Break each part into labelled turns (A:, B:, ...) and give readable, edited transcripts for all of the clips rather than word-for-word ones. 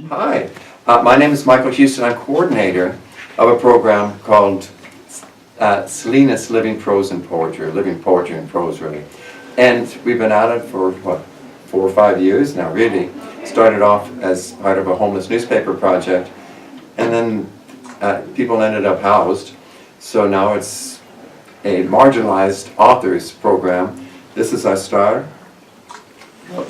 A: Hi, my name is Michael Houston. I'm coordinator of a program called Salinas Living Prose and Poetry, or Living Poetry and Prose, really. And we've been at it for, what, 4 or 5 years now, really. Started off as part of a homeless newspaper project, and then people ended up housed. So now it's a marginalized authors program. This is our star,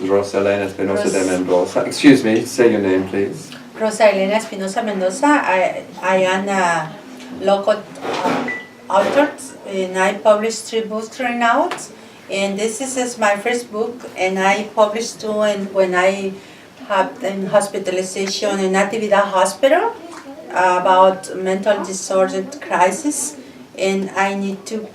A: Rosa Elena Espinosa Mendoza. Excuse me, say your name, please.
B: Rosa Elena Espinosa Mendoza. I am a local author, and I published 3 books right now. And this is my first book, and I published 2 when I had in hospitalization in Natividad Hospital about mental disorder crisis. And I need to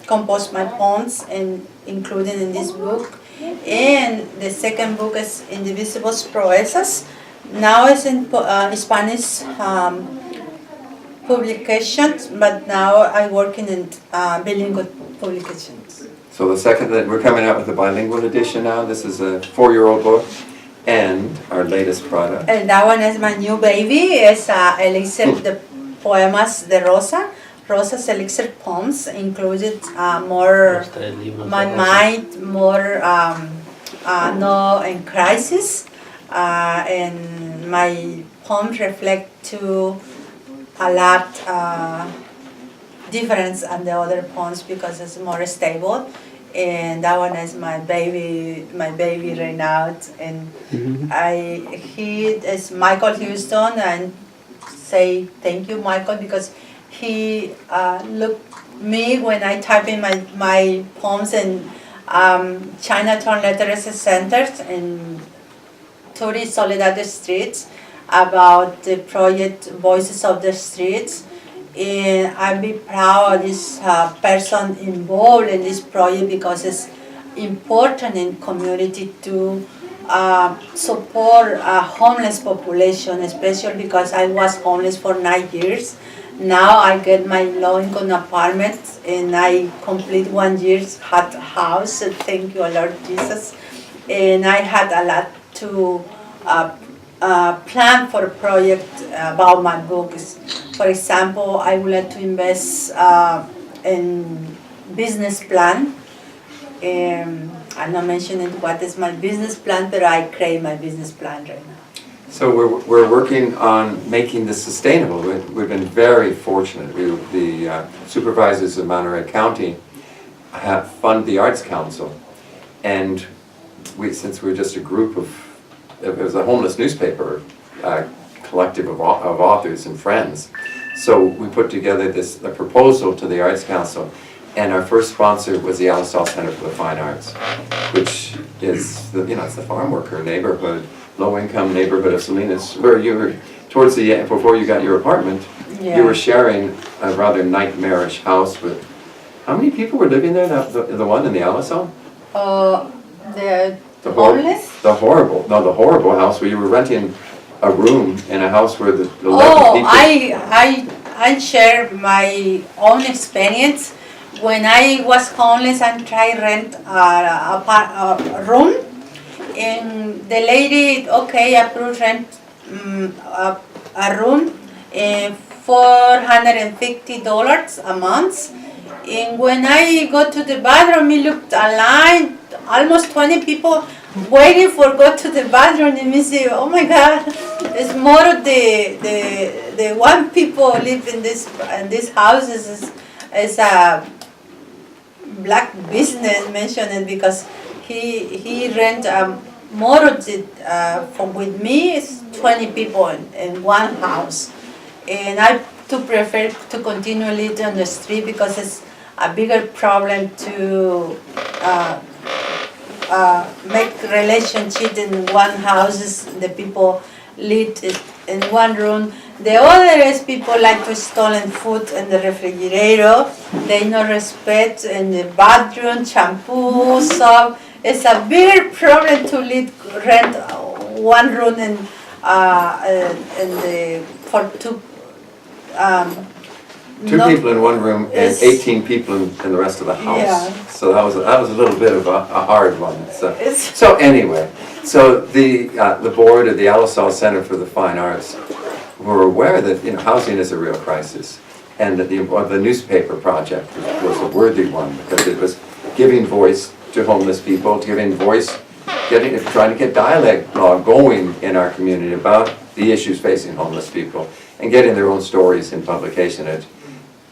B: compose my poems and included in this book. And the second book is Indivisible Proezas. Now it's in Spanish publications, but now I'm working in bilingual publications.
A: So the second, we're coming out with a bilingual edition now. This is a 4-year-old book and our latest product.
B: And that one is my new baby. It's Elixir, the poemas de Rosa. Rosa's Elixir poems included more my mind, more no in crisis, and my poems reflect to a lot difference than the other poems because it's more stable. And that one is my baby right now. And he is Michael Houston, and say thank you, Michael, because he looked me when I type in my poems in Chinatown Literacy Centers in 30 Soledad Streets about the project Voices of the Streets. And I'm be proud of this person involved in this project because it's important in community to support a homeless population, especially because I was homeless for 9 years. Now I get my low-income apartment and I complete 1 year's hot house. So thank you, Lord Jesus. And I had a lot to plan for a project about my books. For example, I would like to invest in business plan. I'm not mentioning what is my business plan, but I create my business plan right now.
A: So we're working on making this sustainable. We've been very fortunate. The supervisors of Monterey County have funded the Arts Council, and since we're just a group of, it was a homeless newspaper collective of authors and friends, so we put together a proposal to the Arts Council, and our first sponsor was the Alisal Center for the Fine Arts, which is it's the farm worker neighborhood, low-income neighborhood of Salinas, where you were towards the end, before you got your apartment. Yeah. You were sharing a rather nightmarish house with, how many people were living there? The one in the Alisal?
B: The homeless?
A: The horrible house where you were renting a room in a house where the 11 people.
B: I share my own experience. When I was homeless, I tried rent a room, and the lady, okay, approved rent a room, $450 a month. And when I go to the bathroom, it looked a line, almost 20 people waiting for go to the bathroom, and me say, oh my God, it's more of the one people live in this houses is a black business mentioned because he rent more of it with me is 20 people in one house, and I prefer to continue living on the street because it's a bigger problem to make relationship in one house. The people live in one room. The other is people like to stolen food in the refrigerator. They no respect in the bathroom, shampoo, soap. It's a bigger problem to rent one room and for 2
A: Two
B: No,
A: people in one room and
B: it's-
A: 18 people in the rest of the house.
B: Yeah.
A: So that was a little bit of a hard one.
B: It's-
A: So anyway, so the board of the Alisal Center for the Fine Arts were aware that housing is a real crisis, and that the newspaper project was a worthy one because it was giving voice to homeless people, giving voice, trying to get dialogue going in our community about the issues facing homeless people and getting their own stories in publication.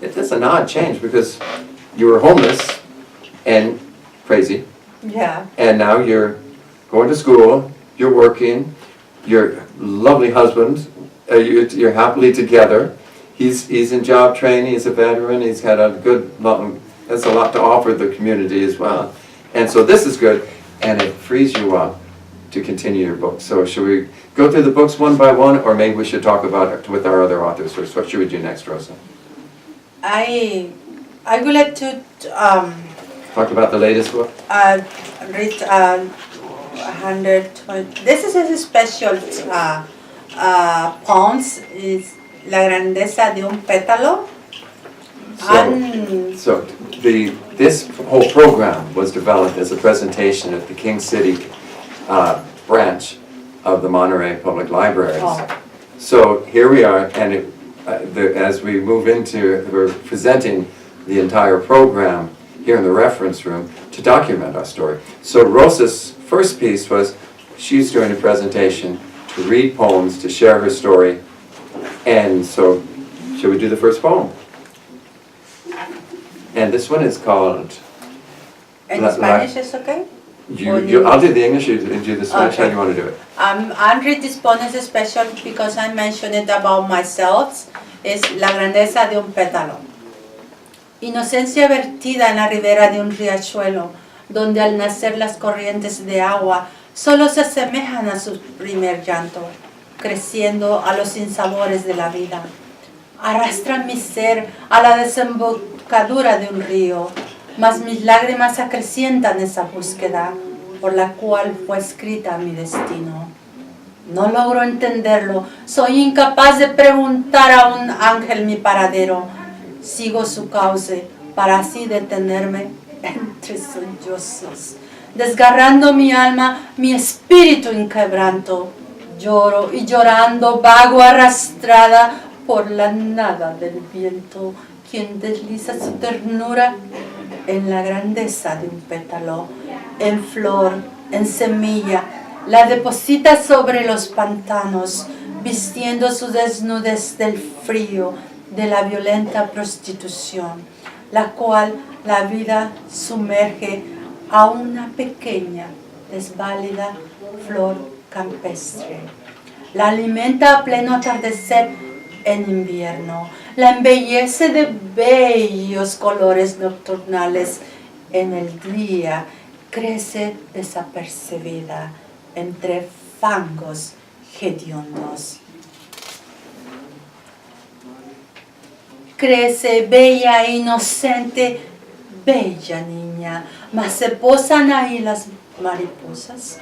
A: It's an odd change because you were homeless and crazy,
B: Yeah.
A: and now you're going to school, you're working, your lovely husband, you're happily together. He's in job training, he's a veteran, he's had a has a lot to offer the community as well. And so this is good, and it frees you up to continue your book. So should we go through the books one by one, or maybe we should talk about it with our other authors first? What should we do next, Rosa?
B: I would like to
A: Talk about the latest book?
B: read 120. This is a special poems. Is La grandeza de un pétalo.
A: So this whole program was developed as a presentation at the King City branch of the Monterey Public Libraries.
B: Oh.
A: So here we are, and as we move into, we're presenting the entire program here in the reference room to document our story. So Rosa's first piece was, she's doing a presentation to read poems, to share her story, and so shall we do the first poem? And this one is called...
B: In Spanish is okay?
A: I'll do the English, you do the Spanish,
B: Okay.
A: how do you want to do it?
B: I read this poem is special because I mentioned it about myself. Es La grandeza de un pétalo. Inocencia vertida en la ribera de un riachuelo, donde al nacer las corrientes de agua solo se asemejan a su primer llanto, creciendo a los sinsabores de la vida. Arrastran mi ser a la desembocadura de un río, mas mis lágrimas acrecientan esa búsqueda por la cual fue escrita mi destino. No logro entenderlo, soy incapaz de preguntar a un ángel mi paradero. Sigo su cauce para así detenerme entre sollozos, desgarrando mi alma, mi espíritu en quebranto. Lloro y llorando vago arrastrada por la nada del viento, quien desliza su ternura en la grandeza de un pétalo, en flor, en semilla, la deposita sobre los pantanos, vistiendo su desnudez del frío, de la violenta prostitución, la cual la vida sumerge a una pequeña, desválida flor campestre. La alimenta a pleno atardecer en invierno, la embellece de bellos colores nocturnales en el día, crece desapercibida entre fangos hediondos. Crece bella e inocente, bella niña, mas se posan ahí las mariposas,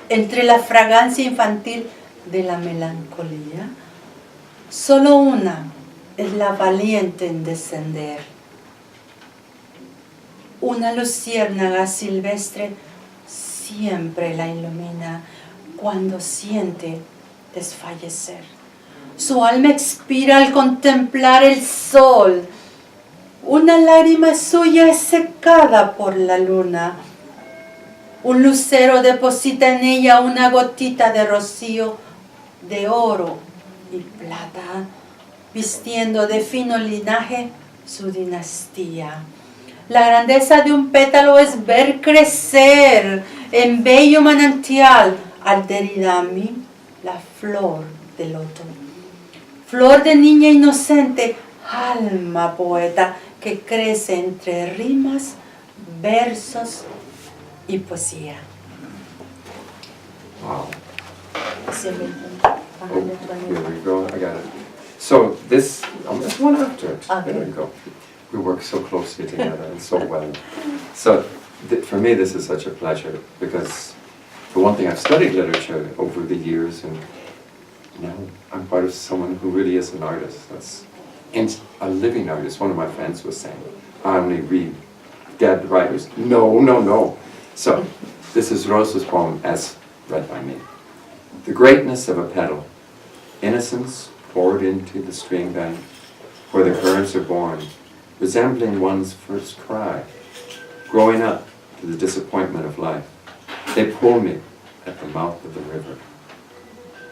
B: entre la fragancia infantil de la melancolía. Solo una es la valiente en descender. Una luciérnaga silvestre siempre la ilumina cuando siente desfallecer. Su alma expira al contemplar el sol. Una lágrima suya es secada por la luna. Un lucero deposita en ella una gotita de rocío de oro y plata, vistiendo de fino linaje su dinastía. La grandeza de un pétalo es ver crecer en bello manantial adherida a mí la flor del loto. Flor de niña inocente, alma poeta que crece entre rimas, versos y poesía.
A: Wow. Oh, here we go, I got it. So this, there's one after it.
B: Okay.
A: There we go. We work so closely together and so well. So for me this is such a pleasure because for one thing I've studied literature over the years and now I'm part of someone who really is an artist. And a living artist, one of my friends was saying, I only read dead writers. No, no, no. So, this is Rosa's poem as read by me. The greatness of a petal, innocence poured into the stream bank, where the currents are born, resembling one's first cry, growing up to the disappointment of life. They pull me at the mouth of the river.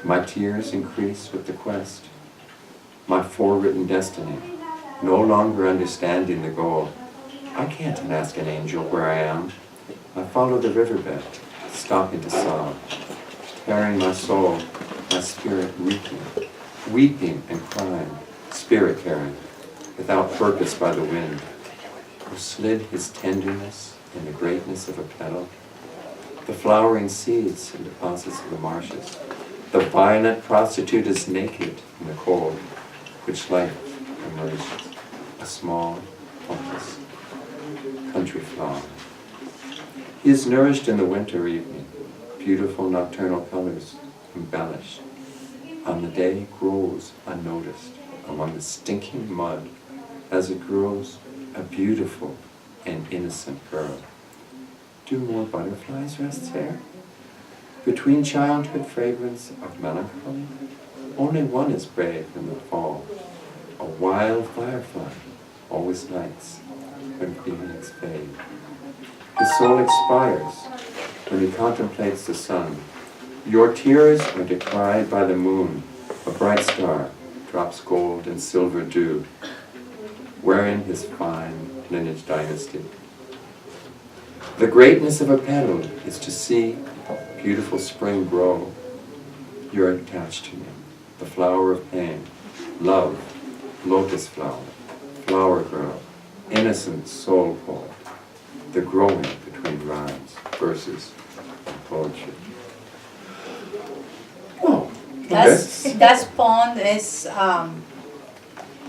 A: My tears increase with the quest, my forewritten destiny, no longer understanding the goal. I can't ask an angel where I am. I follow the riverbed, stopping to sob, tearing my soul, my spirit weeping and crying, spirit tearing, without purpose by the wind, who slid his tenderness in the greatness of a petal, the flowering seeds in deposits of the marshes. The violent prostitute is naked in the cold, which life emerges, a small, helpless country flower. He is nourished in the winter evening, beautiful nocturnal colors embellished. On the day grows unnoticed among the stinking mud, as it grows a beautiful and innocent girl. Do more butterflies rest there? Between childhood fragrance of melancholy, only one is brave in the fall. A wild firefly always lights when feelings fade. His soul expires when he contemplates the sun. Your tears are decried by the moon. A bright star drops gold and silver dew, wearing his fine lineage dynasty. The greatness of a petal is to see beautiful spring grow. You're attached to me, the flower of pain, love, lotus flower, flower girl, innocent soul poet, the growing between rhymes, verses, and poetry. Oh, okay.
B: That poem is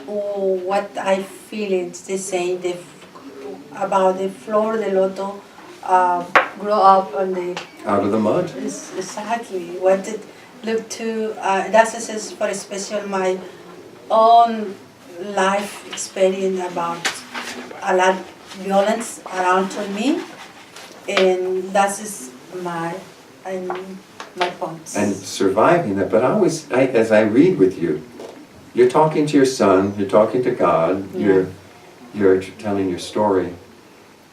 B: what I feel it's the same about the flor de loto grow up on the
A: Out of the mud.
B: Exactly what it look to. That's just for special my own life experience about a lot of violence around to me, and that is my poems.
A: And surviving that, but as I read with you, you're talking to your son, you're talking to God,
B: Yeah.
A: you're telling your story,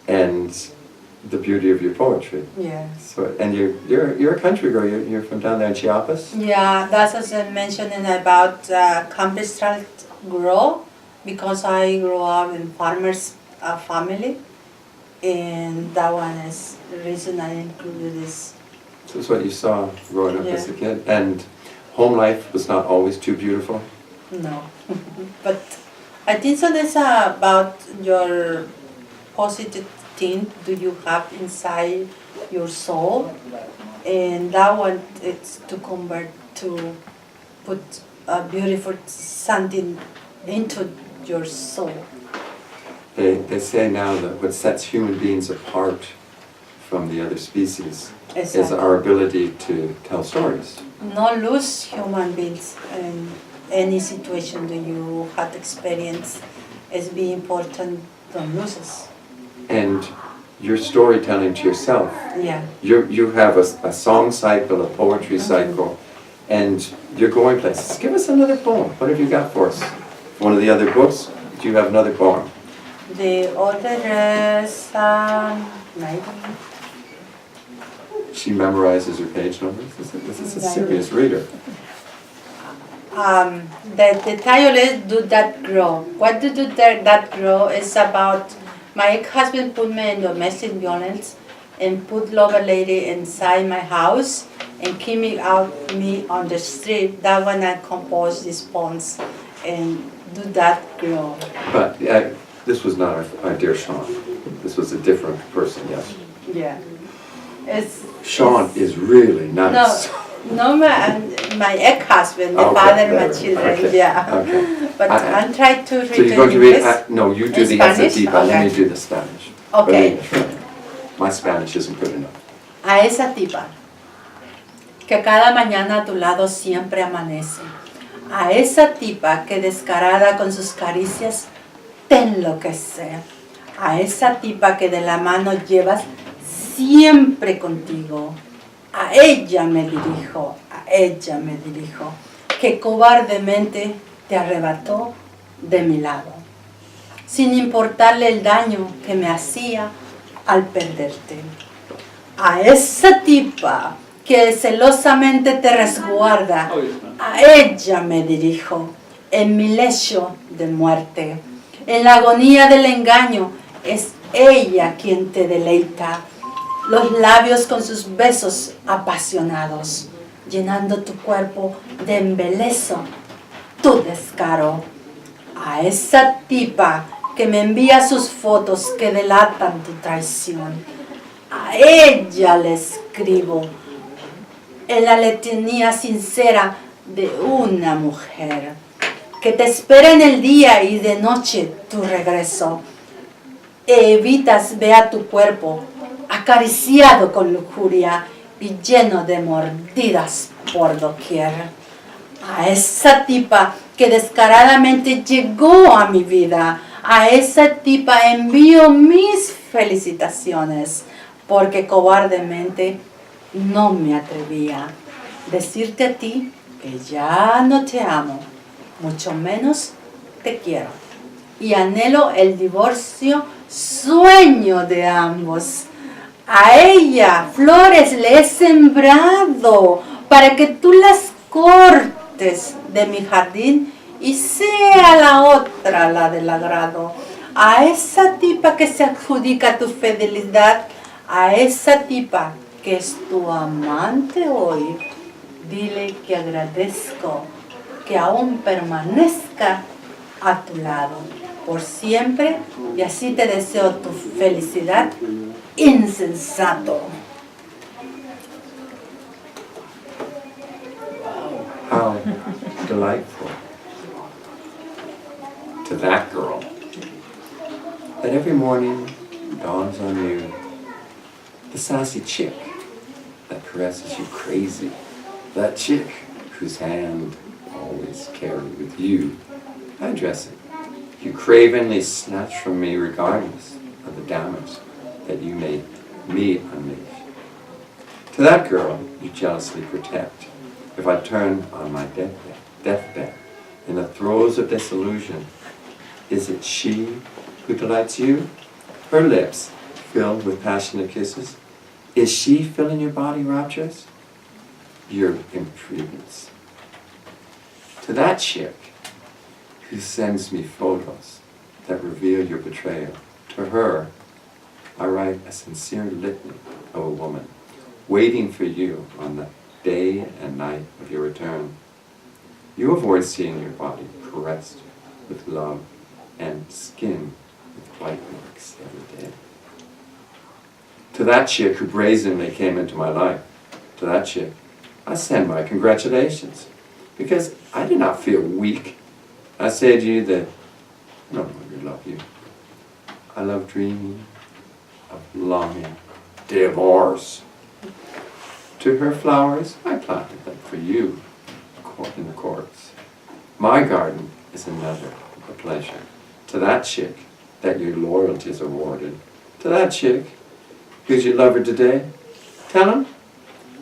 A: and the beauty of your poetry.
B: Yeah.
A: So, and you're a country girl. You're from down there in Chiapas.
B: Yeah, that's as I mentioned about countryside grow, because I grew up in farmers family, and that one is the reason I included this.
A: So that's what you saw growing up as a kid, and home life was not always too beautiful.
B: No, but I think so. That's about your positive thing do you have inside your soul, and that one it's to convert to put a beautiful something into your soul.
A: They say now that what sets human beings apart from the other species is our ability to tell stories.
B: Not lose human beings in any situation that you had experience is be important. Don't lose us.
A: And your storytelling to yourself.
B: Yeah.
A: You have a song cycle, a poetry cycle, and you're going places. Give us another poem. What have you got for us? One of the other books? Do you have another poem?
B: The other is maybe.
A: She memorizes her page numbers. This is a serious reader.
B: The title is Do That Grow. What do that grow is about my ex-husband put me in domestic violence and put lover lady inside my house and keep me on the street. That when I composed these poems and Do That Grow.
A: But this was not our dear Sean. This was a different person, yes?
B: Yeah.
A: Sean is really nice.
B: No, my ex-husband, the father of my children,
A: okay.
B: yeah.
A: Okay.
B: But I'm trying to read
A: So you're going to read,
B: English.
A: no, you do the
B: Spanish?
A: Enzatipa,
B: Okay.
A: let me do the Spanish.
B: Okay.
A: My Spanish isn't good enough.
B: A esa tipa que cada mañana a tu lado siempre amanece, a esa tipa que descarada con sus caricias te enloquece, a esa tipa que de la mano llevas siempre contigo. A ella me dirijo, que cobardemente te arrebató de mi lado, sin importarle el daño que me hacía al perderte. A esa tipa que celosamente te resguarda, a ella me dirijo, en mi lecho de muerte. En la agonía del engaño es ella quien te deleita, los labios con sus besos apasionados, llenando tu cuerpo de embeleso, tu descaro. A esa tipa que me envía sus fotos que delatan tu traición, a ella le escribo en la letanía sincera de una mujer que te espera en el día y de noche tu regreso. Evitas ver a tu cuerpo acariciado con lujuria y lleno de mordidas por doquier. A esa tipa que descaradamente llegó a mi vida, a esa tipa envío mis felicitaciones, porque cobardemente no me atrevía a decirte a ti que ya no te amo, mucho menos te quiero. Y anhelo el divorcio, sueño de ambos. A ella flores le he sembrado para que tú las cortes de mi jardín y sea la otra la del agrado. A esa tipa que se adjudica tu fidelidad, a esa tipa que es tu amante hoy, dile que agradezco que aún permanezca a tu lado por siempre y así te deseo tu felicidad, insensato.
A: How delightful. To that girl, that every morning dawns on you the sassy chick that caresses you crazy, that chick whose hand always carry with you my dressing you cravenly snatch from me regardless of the damage that you made me unleash. To that girl you jealously protect if I turn on my deathbed in the throes of disillusion. Is it she who delights you? Her lips filled with passionate kisses? Is she filling your body rapturous? Your imprudence. To that chick who sends me photos that reveal your betrayal, to her I write a sincere litany of a woman waiting for you on the day and night of your return. You avoid seeing your body caressed with love and skin with bite marks every day. To that chick who brazenly came into my life, to that chick, I send my congratulations, because I do not feel weak. I say to you that I no longer love you. I love dreaming of longing divorce. To her flowers, I planted them for you in the courts. My garden is another a pleasure. To that chick that your loyalty is awarded, to that chick who's your lover today, tell him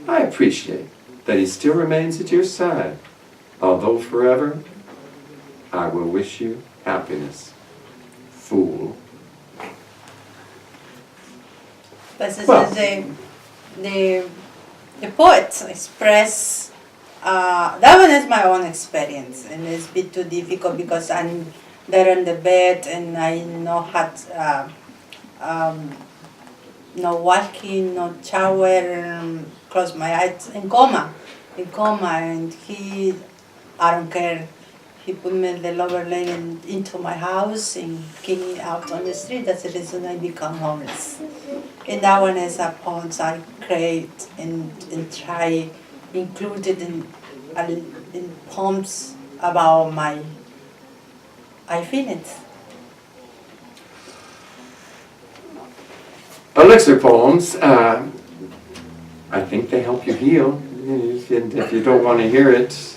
A: I appreciate that he still remains at your side, although forever I will wish you happiness, fool.
B: This is the poet express. That one is my own experience, and it's a bit too difficult because I'm there in the bed and I no had no walking, no shower, close my eyes, in coma, and he, I don't care. He put me the lower lane into my house and kicked me out on the street. That's the reason I become homeless. And that one is a poem I create and try included in poems about my feelings.
A: Elixir poems, I think they help you heal. If you don't want to hear it,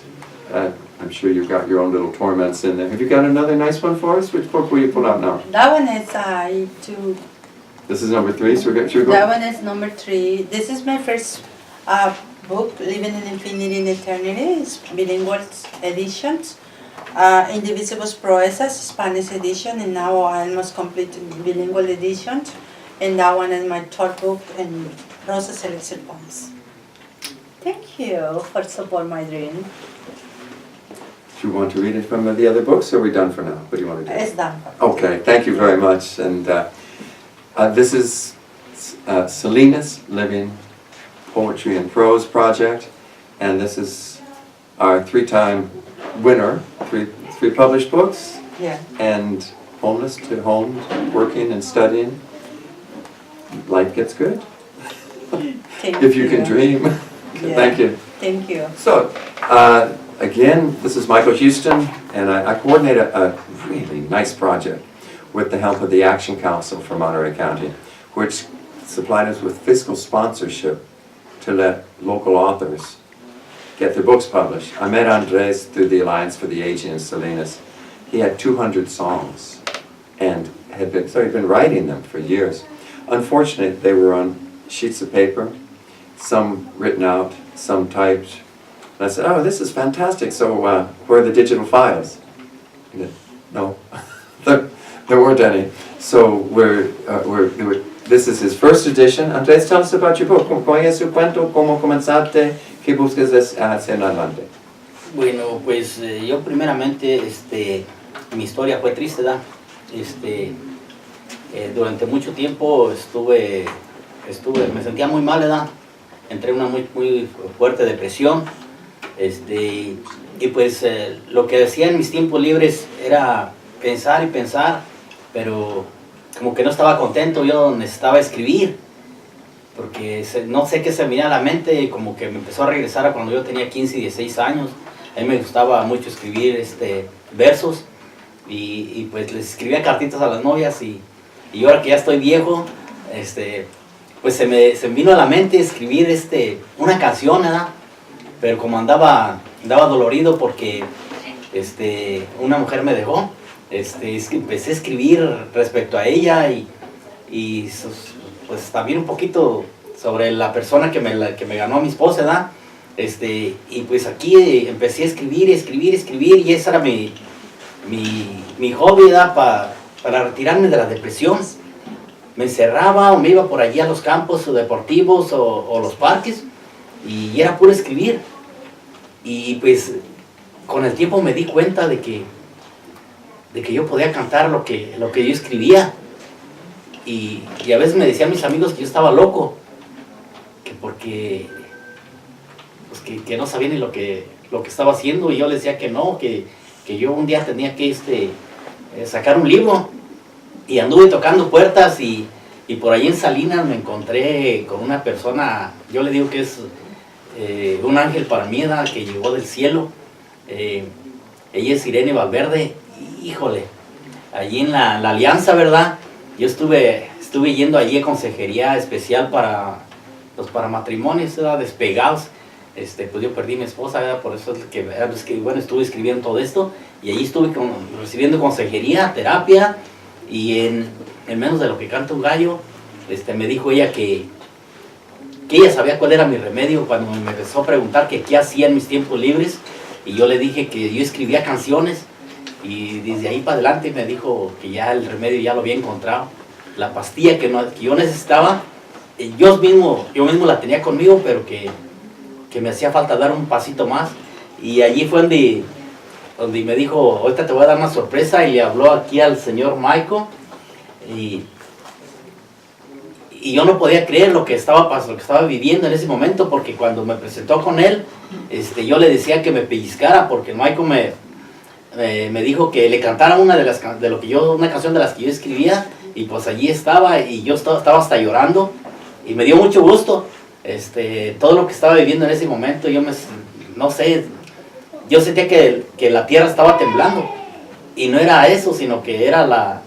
A: I'm sure you've got your own little torments in there. Have you got another nice one for us? Which book will you pull out now?
B: That one is
A: This is number 3, so should we go?
B: That one is number 3. This is my first book, Living in Infinity and Eternity. It's bilingual editions. Indivisibles Prose, Spanish edition, and now I almost complete bilingual editions. And that one is my 3rd book, and Rosa Elixir poems. Thank you for support my dream.
A: Do you want to read it from the other books, or are we done for now? What do you want to do?
B: It's done.
A: Okay, thank you very much. And this is Salinas Living Poetry and Prose Project, and this is our 3-time winner, three published books,
B: Yeah.
A: and homeless to home, working and studying. Life gets good.
B: Thank
A: If you can dream.
B: Yeah.
A: Thank you.
B: Thank you.
A: So, again, this is Michael Houston, and I coordinate a really nice project with the help of the Action Council for Monterey County, which supplied us with fiscal sponsorship to let local authors get their books published. I met Andrés through the Alliance for the Aging in Salinas. He had 200 songs and he'd been writing them for years. Unfortunately, they were on sheets of paper, some written out, some typed. And I said, oh, this is fantastic, so where are the digital files? He said, no, there weren't any. So this is his first edition. Andrés, tell us about your book. ¿Cuál es su cuento? ¿Cómo comenzaste? ¿Qué buscas hacer en adelante?
C: Bueno, pues yo primeramente, mi historia fue triste, ¿verdad? Durante mucho tiempo me sentía muy mal, ¿verdad? Entré en una muy fuerte depresión, y pues lo que hacía en mis tiempos libres era pensar y pensar, pero como que no estaba contento, yo necesitaba escribir, porque no sé qué se me venía a la mente, como que me empezó a regresar a cuando yo tenía 15 y 16 años. A mí me gustaba mucho escribir versos, y pues les escribía cartitas a las novias, y ahora que ya estoy viejo, pues se me vino a la mente escribir una canción, ¿verdad? Pero como andaba dolorido porque una mujer me dejó, empecé a escribir respecto a ella, y pues también un poquito sobre la persona que me ganó a mi esposa, ¿verdad? Y pues aquí empecé a escribir, y ese era mi hobby, ¿verdad? Para retirarme de la depresión. Me encerraba o me iba por allí a los campos deportivos o los parques, y era puro escribir. Y pues con el tiempo me di cuenta de que yo podía cantar lo que yo escribía, y a veces me decían mis amigos que yo estaba loco, que porque pues que no sabía ni lo que estaba haciendo, y yo les decía que no, que yo un día tenía que sacar un libro. Y anduve tocando puertas, y por ahí en Salinas me encontré con una persona, yo le digo que es un ángel para mí, que llegó del cielo. Ella es Irene Valverde. Híjole, allí en la Alianza, ¿verdad? Yo estuve yendo allí a consejería especial para matrimonios, ¿verdad? Despegados. Pues yo perdí a mi esposa, ¿verdad? Por eso es que bueno, estuve escribiendo todo esto, y allí estuve recibiendo consejería, terapia, y en menos de lo que canta un gallo, me dijo ella que ella sabía cuál era mi remedio cuando me empezó a preguntar que qué hacía en mis tiempos libres, y yo le dije que yo escribía canciones, y desde ahí para adelante me dijo que ya el remedio ya lo había encontrado, la pastilla que yo necesitaba, yo mismo la tenía conmigo, pero que me hacía falta dar un pasito más. Y allí fue donde me dijo, ahorita te voy a dar una sorpresa, y le habló aquí al señor Michael, y yo no podía creer lo que estaba viviendo en ese momento, porque cuando me presentó con él, yo le decía que me pellizcara, porque Michael me dijo que le cantara una canción de las que yo escribía, y pues allí estaba, y yo estaba hasta llorando, y me dio mucho gusto todo lo que estaba viviendo en ese momento. No sé, yo sentía que la tierra estaba temblando, y no era eso, sino que era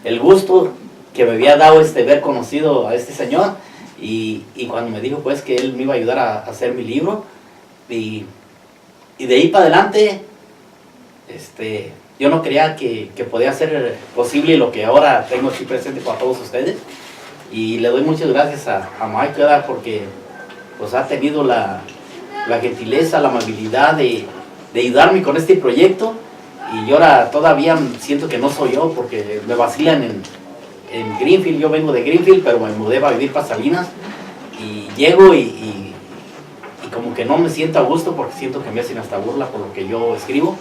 C: el gusto que me había dado ver conocido a este señor, y cuando me dijo pues que él me iba a ayudar a hacer mi libro, y de ahí para adelante yo no creía que podía ser posible lo que ahora tengo aquí presente para todos ustedes. Y le doy muchas gracias a Mike, ¿verdad? Porque pues ha tenido la gentileza, la amabilidad de ayudarme con este proyecto. Y yo ahora todavía siento que no soy yo, porque me vacilan en Greenfield. Yo vengo de Greenfield, pero me mudé para vivir para Salinas. Y llego y como que no me siento a gusto, porque siento que me hacen hasta burla por lo que yo escribo.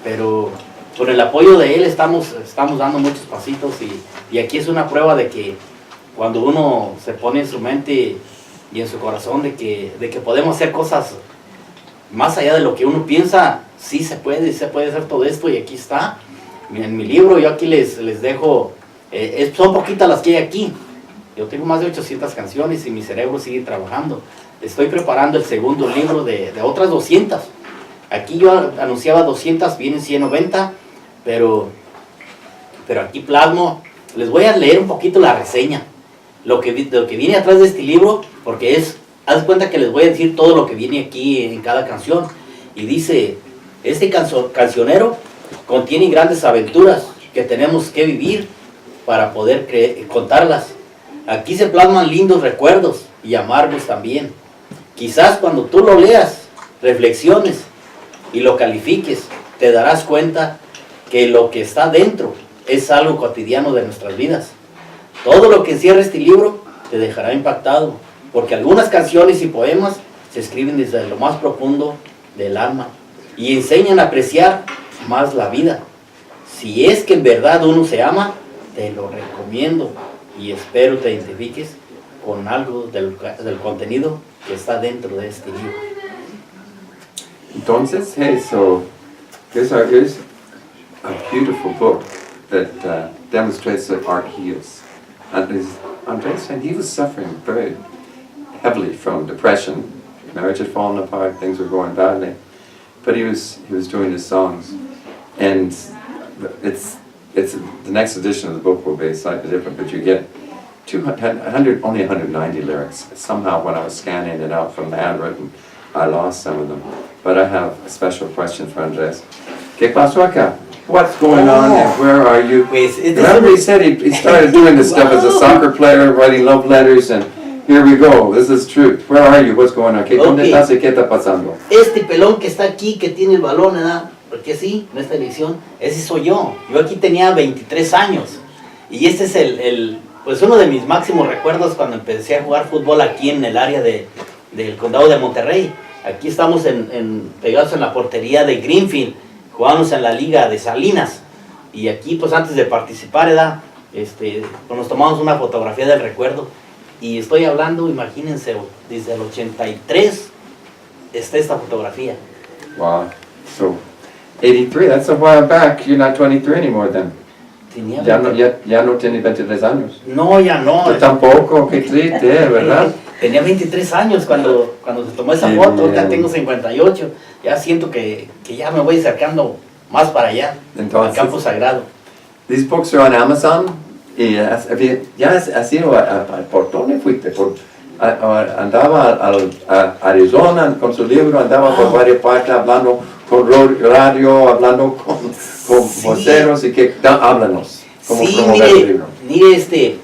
C: Pero con el apoyo de él estamos dando muchos pasitos. Y aquí es una prueba de que cuando uno se pone en su mente y en su corazón de que podemos hacer cosas más allá de lo que uno piensa, sí se puede hacer todo esto. Y aquí está, en mi libro. Yo aquí les dejo, son poquitas las que hay aquí. Yo tengo más de 800 canciones y mi cerebro sigue trabajando. Estoy preparando el segundo libro de otras 200. Aquí yo anunciaba 200, vienen 190, pero aquí plasmo. Les voy a leer un poquito la reseña, lo que viene atrás de este libro, porque haz cuenta que les voy a decir todo lo que viene aquí en cada canción. Y dice, este cancionero contiene grandes aventuras que tenemos que vivir para poder contarlas. Aquí se plasman lindos recuerdos y amargos también. Quizás cuando tú lo leas, reflexiones y lo califiques, te darás cuenta que lo que está dentro es algo cotidiano de nuestras vidas. Todo lo que encierra este libro te dejará impactado, porque algunas canciones y poemas se escriben desde lo más profundo del alma y enseñan a apreciar más la vida. Si es que en verdad uno se ama, te lo recomiendo y espero te identifiques con algo del contenido que está dentro de este libro.
A: Entonces, hey, so here's a beautiful book that demonstrates that art heals. And Andrés, and he was suffering very heavily from depression. Marriage had fallen apart, things were going badly, but he was doing his songs, and it's the next edition of the book will be slightly different, but you get only 190 lyrics. Somehow when I was scanning it out from the handwritten, I lost some of them. But I have a special question for Andrés. ¿Qué pasó acá? What's going on and where are you? Remember he said he started doing this stuff as a soccer player, writing love letters, and here we go. This is truth. Where are you? What's going on? ¿Dónde estás y qué está pasando?
C: Este pelón que está aquí, que tiene el balón, ¿verdad? Porque sí, en esta elección, ese soy yo. Yo aquí tenía 23 años. Y este es pues uno de mis máximos recuerdos cuando empecé a jugar fútbol aquí en el área del condado de Monterey. Aquí estamos pegados en la portería de Greenfield, jugamos en la liga de Salinas. Y aquí, pues antes de participar, ¿verdad? Pues nos tomamos una fotografía del recuerdo. Y estoy hablando, imagínense, desde el 83 está esta fotografía.
A: Wow. So, 83, that's a while back. You're not 23 anymore then. Ya no tiene 23 años.
C: No, ya no.
A: Yo tampoco, qué triste, ¿verdad?
C: Tenía 23 años cuando se tomó esa foto, ahorita tengo 58. Ya siento que ya me voy acercando más para allá, al campo sagrado.
A: These books are on Amazon. Y ya has ido ¿por dónde fuiste? Andaba a Arizona con su libro, andaba por varias partes hablando con radio, hablando con voceros y que háblanos. ¿Cómo promover el libro?
C: Mire,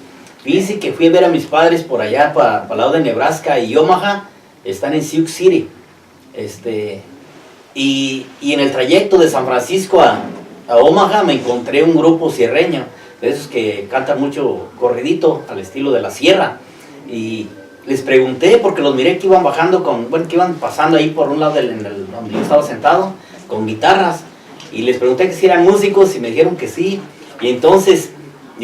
C: fíjese que fui a ver a mis padres por allá, para el lado de Nebraska y Omaha, están en Sioux City. Y en el trayecto de San Francisco a Omaha me encontré un grupo sierreño, de esos que cantan mucho corridito al estilo de la sierra. Y les pregunté, porque los miré que iban bajando que iban pasando ahí por un lado donde yo estaba sentado, con guitarras. Y les pregunté que si eran músicos y me dijeron que sí. Y entonces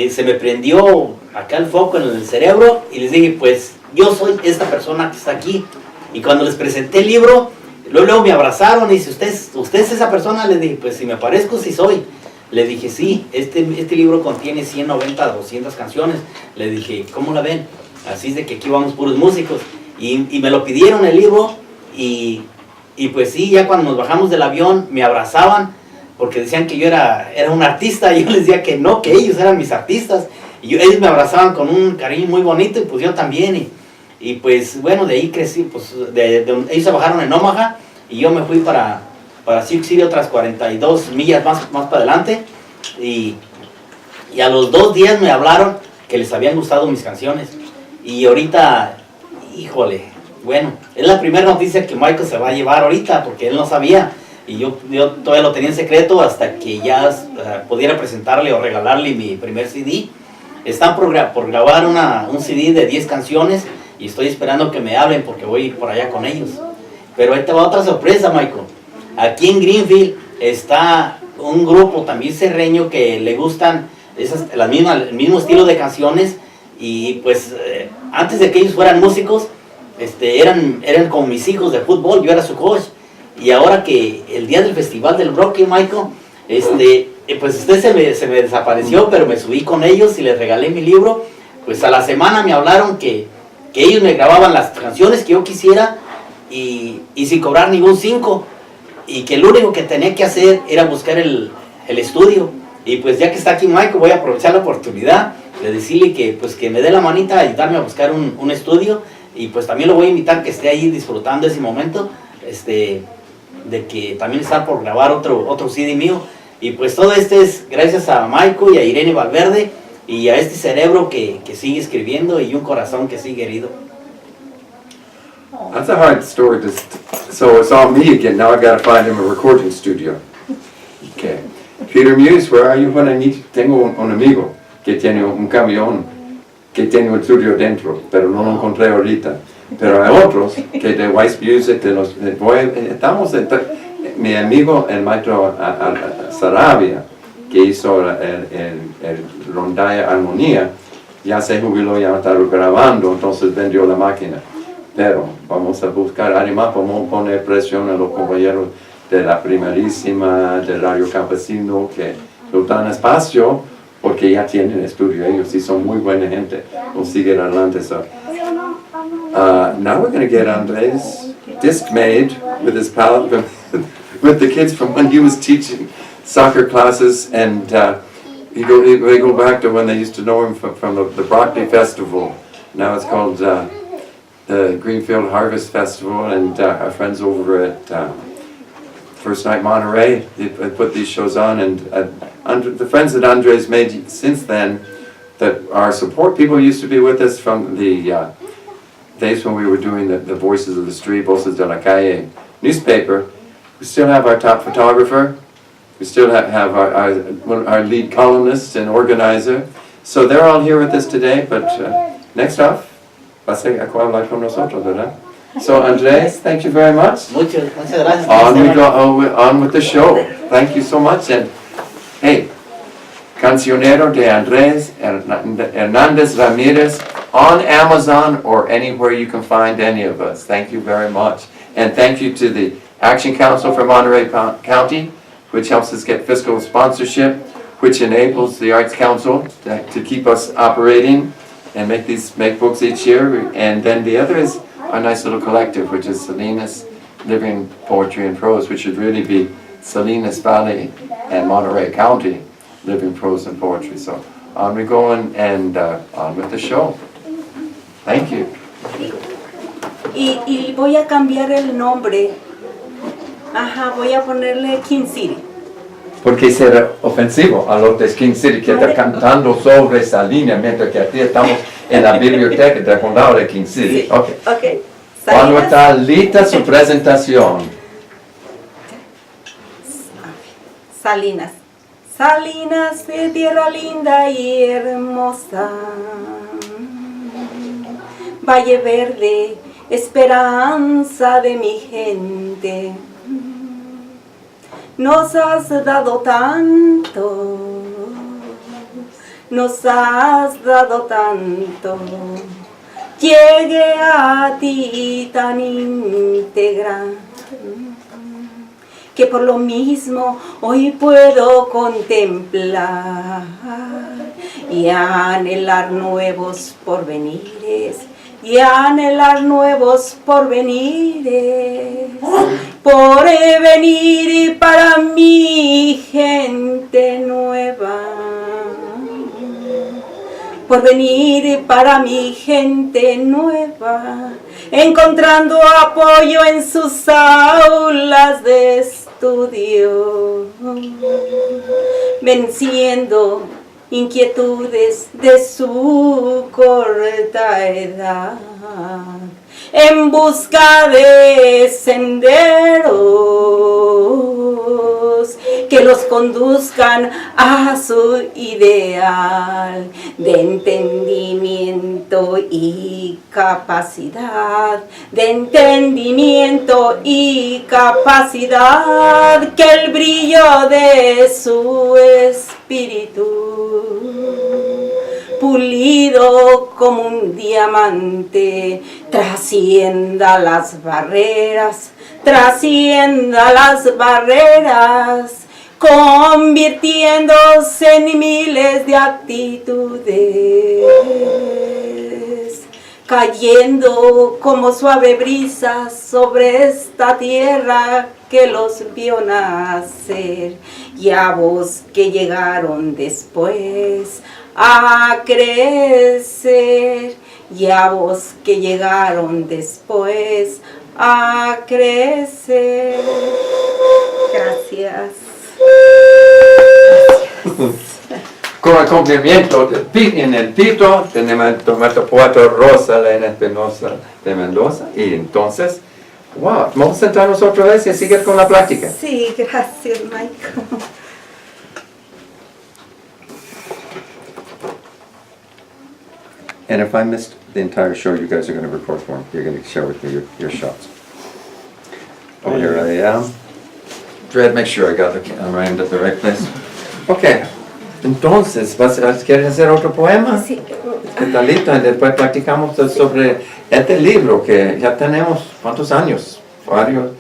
C: se me prendió acá el foco en el cerebro y les dije, pues yo soy esta persona que está aquí. Y cuando les presenté el libro, luego me abrazaron y dice, ¿usted es esa persona? Les dije, pues si me parezco, sí soy. Le dije, sí, este libro contiene 190, 200 canciones. Le dije, ¿cómo la ven? Así es de que aquí vamos puros músicos. Y me lo pidieron el libro y pues sí, ya cuando nos bajamos del avión me abrazaban porque decían que yo era un artista. Y yo les decía que no, que ellos eran mis artistas. Y ellos me abrazaban con un cariño muy bonito y pues yo también. Y pues bueno, de ahí crecí, pues ellos se bajaron en Omaha y yo me fui para para Sioux City, otras 42 millas más para adelante, y a los 2 días me hablaron que les habían gustado mis canciones, y ahorita, híjole, bueno, es la primera noticia que Michael se va a llevar ahorita, porque él no sabía, y yo todavía lo tenía en secreto hasta que ya pudiera presentarle o regalarle mi primer CD. Están por grabar un CD de 10 canciones, y estoy esperando que me hablen porque voy a ir por allá con ellos. Pero ahí te va otra sorpresa, Michael. Aquí en Greenfield está un grupo también serreño que le gustan el mismo estilo de canciones, y pues antes de que ellos fueran músicos, eran como mis hijos de fútbol, yo era su coach. Y ahora que el día del festival del Rocky, Michael, pues se me desapareció, pero me subí con ellos y les regalé mi libro. Pues a la semana me hablaron que ellos me grababan las canciones que yo quisiera, y sin cobrar ningún 5, y que lo único que tenía que hacer era buscar el estudio. Y pues ya que está aquí Michael, voy a aprovechar la oportunidad de decirle que me dé la manita a ayudarme a buscar un estudio, y pues también lo voy a invitar que esté ahí disfrutando ese momento, de que también está por grabar otro CD mío. Y pues todo es gracias a Michael y a Irene Valverde, y a este cerebro que sigue escribiendo, y un corazón que sigue herido.
A: That's a hard story so it's all me again. Now I gotta find him a recording studio. Okay. Peter Muse, where are you when I need you? Tengo un amigo que tiene un camión que tiene un estudio dentro, pero no lo encontré ahorita. Pero hay otros que de Weiss Music, mi amigo, el maestro Sarabia, que hizo el rondalla armonía, ya se jubiló, ya está grabando, entonces vendió la máquina. Pero vamos a buscar, además vamos a poner presión a los compañeros de la primerísima, del radio campesino, que nos dan espacio, porque ya tienen estudio ellos y son muy buena gente. Vamos a seguir adelante. So, now we're going to get Andrés disc made with his pal, with the kids from when he was teaching soccer classes, and they go back to when they used to know him from the Broccoli Festival. Now it's called the Greenfield Harvest Festival, and our friends over at First Night Monterey, they put these shows on, and the friends that Andres made since then, that our support people used to be with us from the days when we were doing the Voices of the Street, Voces de la Calle newspaper. We still have our top photographer, we still have our lead columnist and organizer. So they're all here with us today, but next off, va a ser hablar con nosotros, ¿verdad? So Andrés, thank you very much.
C: Muchas gracias.
A: On with the show. Thank you so much. And hey, Cancionero de Andrés Hernández Ramirez on Amazon or anywhere you can find any of us. Thank you very much. And thank you to the Action Council for Monterey County, which helps us get fiscal sponsorship, which enables the Arts Council to keep us operating and make books each year. And then the other is our nice little collective, which is Salinas Living Poetry and Prose, which should really be Salinas Valley and Monterey County Living Prose and Poetry. So on we go, and on with the show. Thank you.
D: Y voy a cambiar el nombre. Ajá, voy a ponerle King City.
A: Porque será ofensivo a los de King City que está cantando sobre Salinas, mientras que aquí estamos en la biblioteca del condado de King City.
D: Sí.
A: Okay.
D: Okay.
A: Cuando está lista su presentación.
D: Salinas. Salinas de tierra linda y hermosa. Valle verde, esperanza de mi gente. Nos has dado tanto, nos has dado tanto. Llegué a ti tan íntegra, que por lo mismo hoy puedo contemplar y anhelar nuevos porvenires. Y anhelar nuevos porvenires, por venir para mi gente nueva, por venir para mi gente nueva, encontrando apoyo en sus aulas de estudio. estudio, venciendo inquietudes de su corta edad, en busca de senderos que los conduzcan a su ideal de entendimiento y capacidad, que el brillo de su espíritu, pulido como un diamante, trascienda las barreras, convirtiéndose en miles de actitudes, cayendo como suave brisa sobre esta tierra que los vio nacer, y a vos que llegaron después a crecer, y a vos que llegaron después a crecer. Gracias.
A: Con acompañamiento en el título tenemos el poeta Rosa Elena Espinosa de Mendoza. Y entonces, wow, vamos a sentarnos otra vez y seguir con la plática.
D: Sí, gracias, Michael.
A: And if I missed the entire show, you guys are going to record for me. You're going to share with me your shots. Oh, here I am. Dred, make sure I got I'm at the right place. Okay. Entonces, ¿quieres hacer otro poema?
D: Sí.
A: ¿Qué talito? Y después practicamos sobre este libro que ya tenemos, ¿cuántos años? Varios,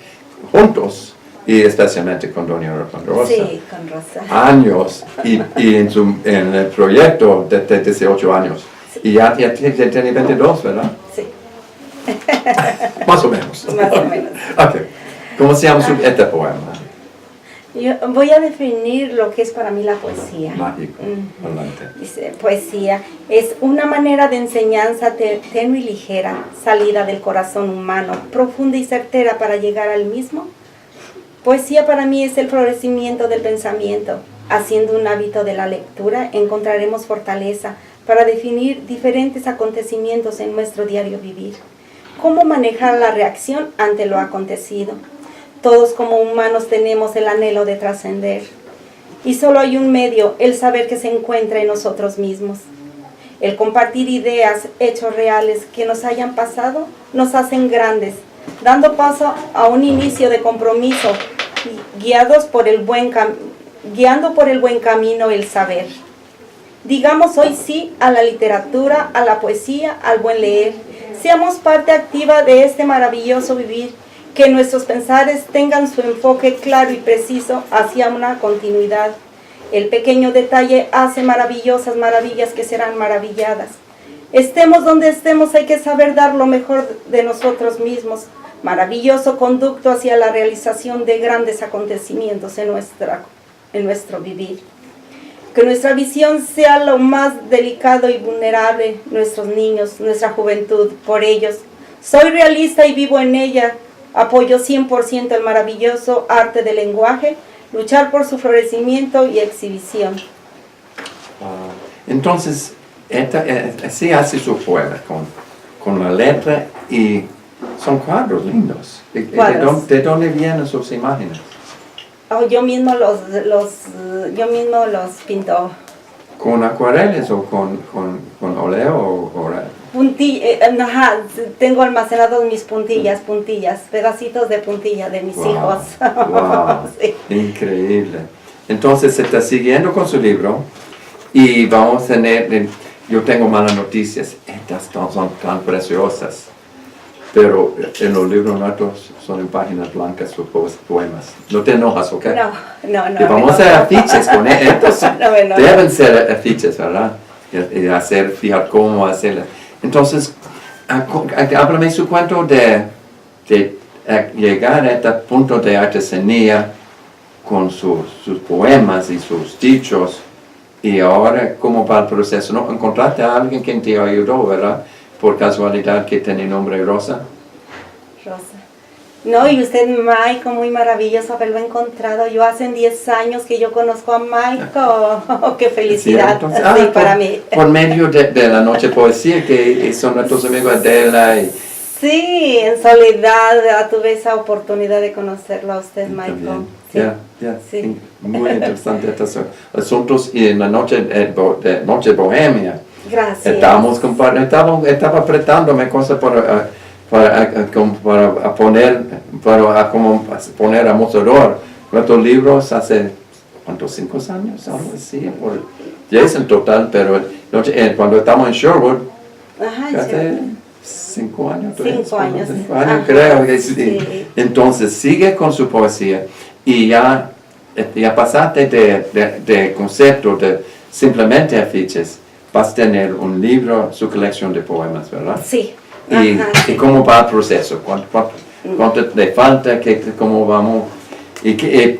A: juntos. Y especialmente con Doña Rosa.
D: Sí, con Rosa.
A: Años. Y en el proyecto desde 18 años. Y ya tiene 22, ¿verdad?
D: Sí.
A: Más o menos.
D: Más o menos.
A: Ok. ¿Cómo se llama este poema?
D: Yo voy a definir lo que es para mí la poesía.
A: Mágico. Adelante.
D: Dice, poesía es una manera de enseñanza tenue y ligera, salida del corazón humano, profunda y certera para llegar al mismo. Poesía para mí es el florecimiento del pensamiento. Haciendo un hábito de la lectura, encontraremos fortaleza para definir diferentes acontecimientos en nuestro diario vivir. ¿Cómo manejar la reacción ante lo acontecido? Todos como humanos tenemos el anhelo de trascender. Y solo hay un medio, el saber que se encuentra en nosotros mismos. El compartir ideas, hechos reales que nos hayan pasado, nos hacen grandes, dando paso a un inicio de compromiso, guiando por el buen camino el saber. Digamos hoy sí a la literatura, a la poesía, al buen leer. Seamos parte activa de este maravilloso vivir, que nuestros pensares tengan su enfoque claro y preciso hacia una continuidad. El pequeño detalle hace maravillosas maravillas que serán maravilladas. Estemos donde estemos, hay que saber dar lo mejor de nosotros mismos. Maravilloso conducto hacia la realización de grandes acontecimientos en nuestro vivir. Que nuestra visión sea lo más delicado y vulnerable, nuestros niños, nuestra juventud, por ellos. Soy realista y vivo en ella. Apoyo 100% el maravilloso arte del lenguaje, luchar por su florecimiento y exhibición.
A: Entonces, así hace su poema, con la letra, y son cuadros lindos.
D: Cuadros.
A: ¿De dónde vienen sus imágenes?
D: Oh, yo mismo los pinto.
A: ¿Con acuareles o con óleo o
D: Tengo almacenados mis puntillas, pedacitos de puntilla de mis hijos.
A: Wow,
D: Sí.
A: increíble. Entonces se está siguiendo con su libro y vamos a tener, yo tengo malas noticias, estas son tan preciosas, pero en los libros nuestros son en páginas blancas sus poemas. No te enojas, ¿ok?
D: No.
A: Y vamos a hacer afiches con estos.
D: No.
A: Deben ser afiches, ¿verdad? Y fijar cómo hacerlas. Entonces, háblame su cuento de llegar a este punto de artesanía con sus poemas y sus dichos, y ahora cómo va el proceso. ¿No encontraste a alguien que te ayudó, verdad? Por casualidad que tiene nombre Rosa.
D: Rosa. No, y usted, Michael, muy maravilloso haberlo encontrado. Yo hace 10 años que yo conozco a Michael. ¡Qué felicidad!
A: Sí, entonces,
D: sí, para mí.
A: Por medio de la noche poesía, que son nuestros amigos Adela y...
D: Sí, en soledad tuve esa oportunidad de conocerlo a usted, Michael. Sí. Sí.
A: Muy interesante estos asuntos. Y en la noche, noche bohemia,
D: Gracias.
A: estaba apretándome cosas para poner a mostrador nuestros libros hace, ¿cuántos? 5 años, algo así, por 10 en total, pero cuando estamos en Sherwood,
D: Ajá,
A: hace 5 años,
D: 5 años.
A: 5 años
D: Ajá,
A: creo que sí.
D: sí.
A: Entonces sigue con su poesía y ya pasaste de concepto de simplemente afiches, vas a tener un libro, su colección de poemas, ¿verdad?
D: Sí.
A: ¿Y cómo va el proceso? ¿Cuánto te falta? ¿Cómo vamos?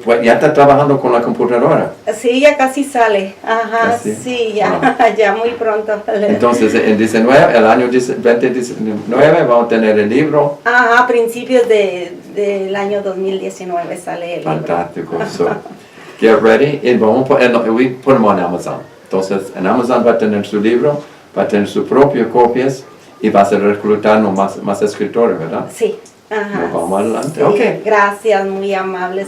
A: Pues ya está trabajando con la computadora.
D: Sí, ya casi sale. Ajá,
A: ¿Casi?
D: sí, ya, ya muy pronto.
A: Entonces, el año 2019 vamos a tener el libro.
D: Ajá, a principios del año 2019 sale el libro.
A: Fantástico. So, get ready. Y vamos ponemos en Amazon. Entonces, en Amazon va a tener su libro, va a tener sus propias copias y va a ser reclutando más escritores, ¿verdad?
D: Sí. Ajá.
A: Nos vamos adelante.
D: Sí,
A: Okay.
D: Gracias, muy amables.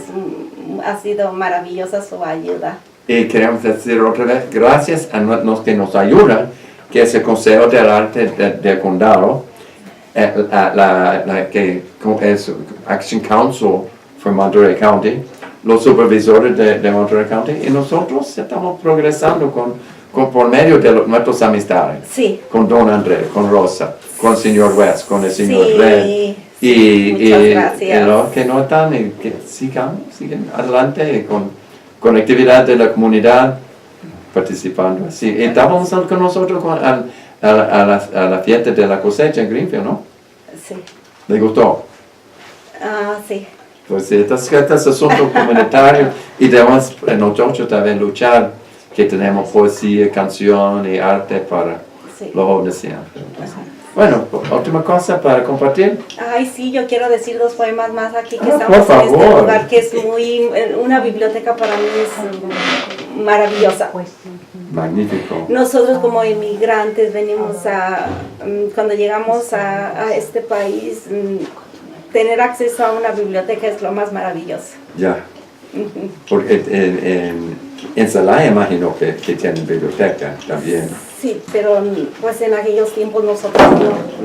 D: Ha sido maravillosa su ayuda.
A: Y queremos decir otra vez, gracias a los que nos ayudan, que es el Consejo del Arte del Condado, que es Action Council for Monterey County, los supervisores de Monterey County, y nosotros estamos progresando por medio de nuestras amistades.
D: Sí.
A: Con Don Andrés, con Rosa, con el señor West, con el señor
D: Sí.
A: Red.
D: Muchas gracias.
A: Y los que no están, y que siguen adelante con actividad de la comunidad, participando. Sí, estábamos con nosotros a la fiesta de la cosecha en Greenfield, ¿no?
D: Sí.
A: ¿Le gustó?
D: Sí.
A: Pues sí, este es asunto comunitario y debemos nosotros también luchar que tenemos poesía, canción y arte para los jóvenes siempre. Bueno, última cosa para compartir.
D: Ay, sí, yo quiero decir 2 poemas más aquí que
A: Por
D: estamos en
A: favor.
D: este lugar, que es una biblioteca para mí es maravillosa.
A: Magnífico.
D: Nosotros como inmigrantes venimos cuando llegamos a este país, tener acceso a una biblioteca es lo más maravilloso.
A: Ya. Porque en Celaya imagino que tienen biblioteca también.
D: Sí, pero pues en aquellos tiempos nosotros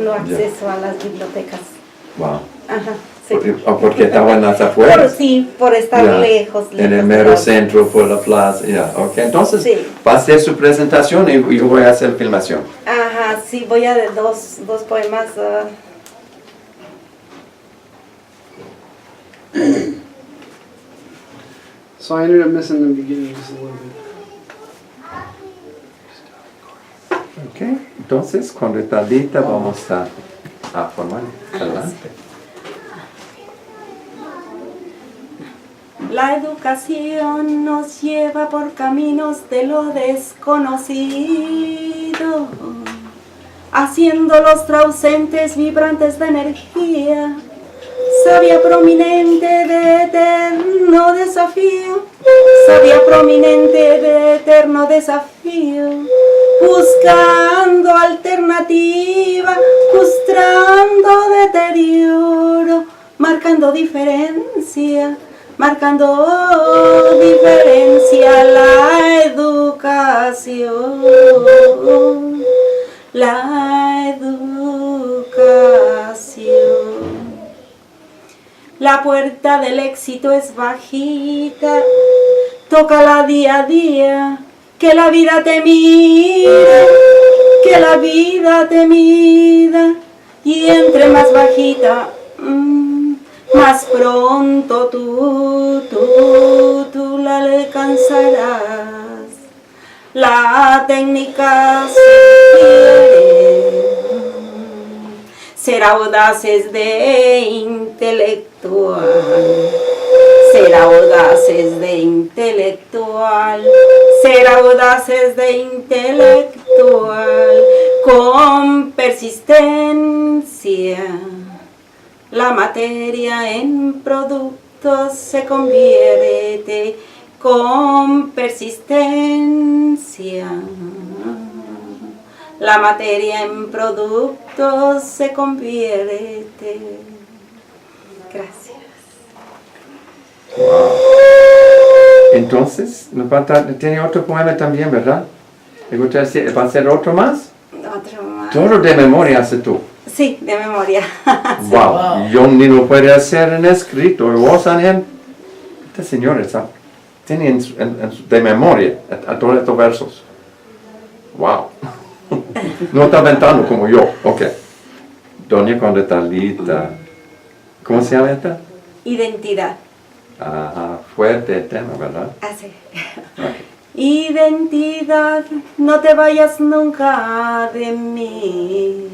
D: no acceso a las bibliotecas.
A: Wow.
D: Ajá, sí.
A: Porque estaban las afueras.
D: Por estar lejos.
A: En el mero centro, por la plaza. Okay. Entonces, va a hacer su presentación y yo voy a hacer filmación.
D: Ajá, sí, voy a de dos poemas.
E: So I ended up missing the beginning just a little bit.
A: Okay. Entonces, cuando está lista, vamos a formar adelante.
D: La educación nos lleva por caminos de lo desconocido, haciendo los ausentes vibrantes de energía, sabia prominente de eterno desafío, sabia prominente de eterno desafío, buscando alternativa, frustrando deterioro, marcando diferencia la educación, la educación. La puerta del éxito es bajita, tócala día a día, que la vida te mira, que la vida te mida, y entre más bajita, más pronto tú la alcanzarás. La técnica ser audaces de intelectual, ser audaces de intelectual, ser audaces de intelectual, con persistencia, La materia en productos se convierte con persistencia. La materia en productos se convierte. Gracias.
A: Entonces, tiene otro poema también, ¿verdad? ¿Le gustaría decir, va a ser otro más?
D: Otro más.
A: Todo de memoria hace tú.
D: Sí, de memoria.
A: Wow, yo ni lo puede hacer en escrito. Esta señora tiene de memoria a todos estos versos. Wow. No está aventando como yo. Ok. Doña Condetalita. ¿Cómo se llama esta?
D: Identidad.
A: Ajá, fuerte tema, ¿verdad?
D: Así.
A: Okay.
D: Identidad, no te vayas nunca de mí.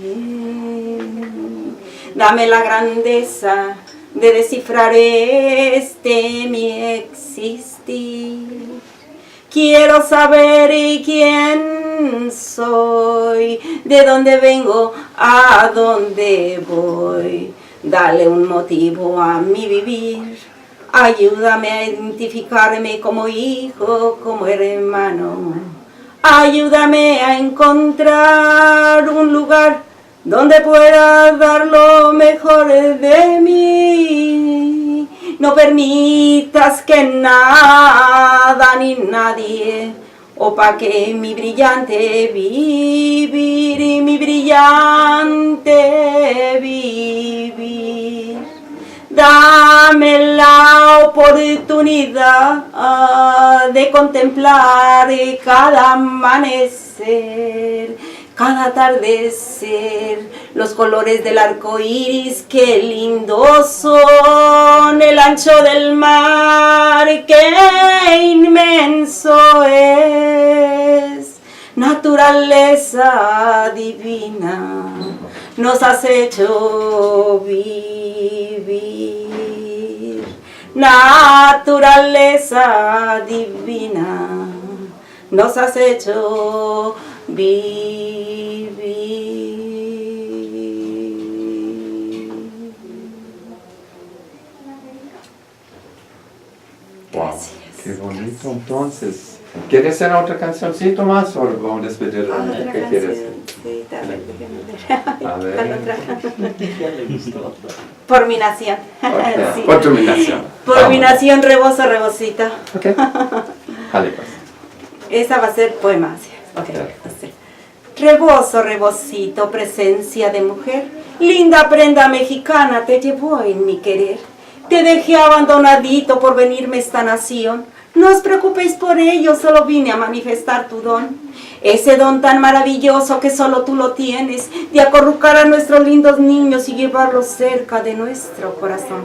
D: Dame la grandeza de descifrar mi existir. Quiero saber quién soy, de dónde vengo, a dónde voy. Dale un motivo a mi vivir. Ayúdame a identificarme como hijo, como hermano. Ayúdame a encontrar un lugar donde pueda dar lo mejor de mí. No permitas que nada ni nadie opaque mi brillante vivir y mi brillante vivir. Dame la oportunidad de contemplar cada amanecer, cada atardecer, los colores del arco iris, qué lindos son, el ancho del mar, qué inmenso es, naturaleza divina, nos has hecho vivir, naturaleza divina, nos has hecho vivir.
A: Wow, qué bonito entonces. ¿Quieres hacer otra cancioncito más o vamos a despedir?
D: Otra
A: ¿Qué quieres?
D: Sí, dale,
A: A ver.
D: Por mi nación.
A: Okay.
D: Sí.
A: Por tu nación.
D: Por mi nación, rebozo, rebosito.
A: Ok. Dale pues.
D: Esa va a ser poema. Ok,
A: Claro.
D: así. Rebozo, rebosito, presencia de mujer, linda prenda mexicana te llevó en mi querer. Te dejé abandonadito por venirme esta nación. No os preocupéis por ello, solo vine a manifestar tu don. Ese don tan maravilloso que solo tú lo tienes, de acurrucar a nuestros lindos niños y llevarlos cerca de nuestro corazón.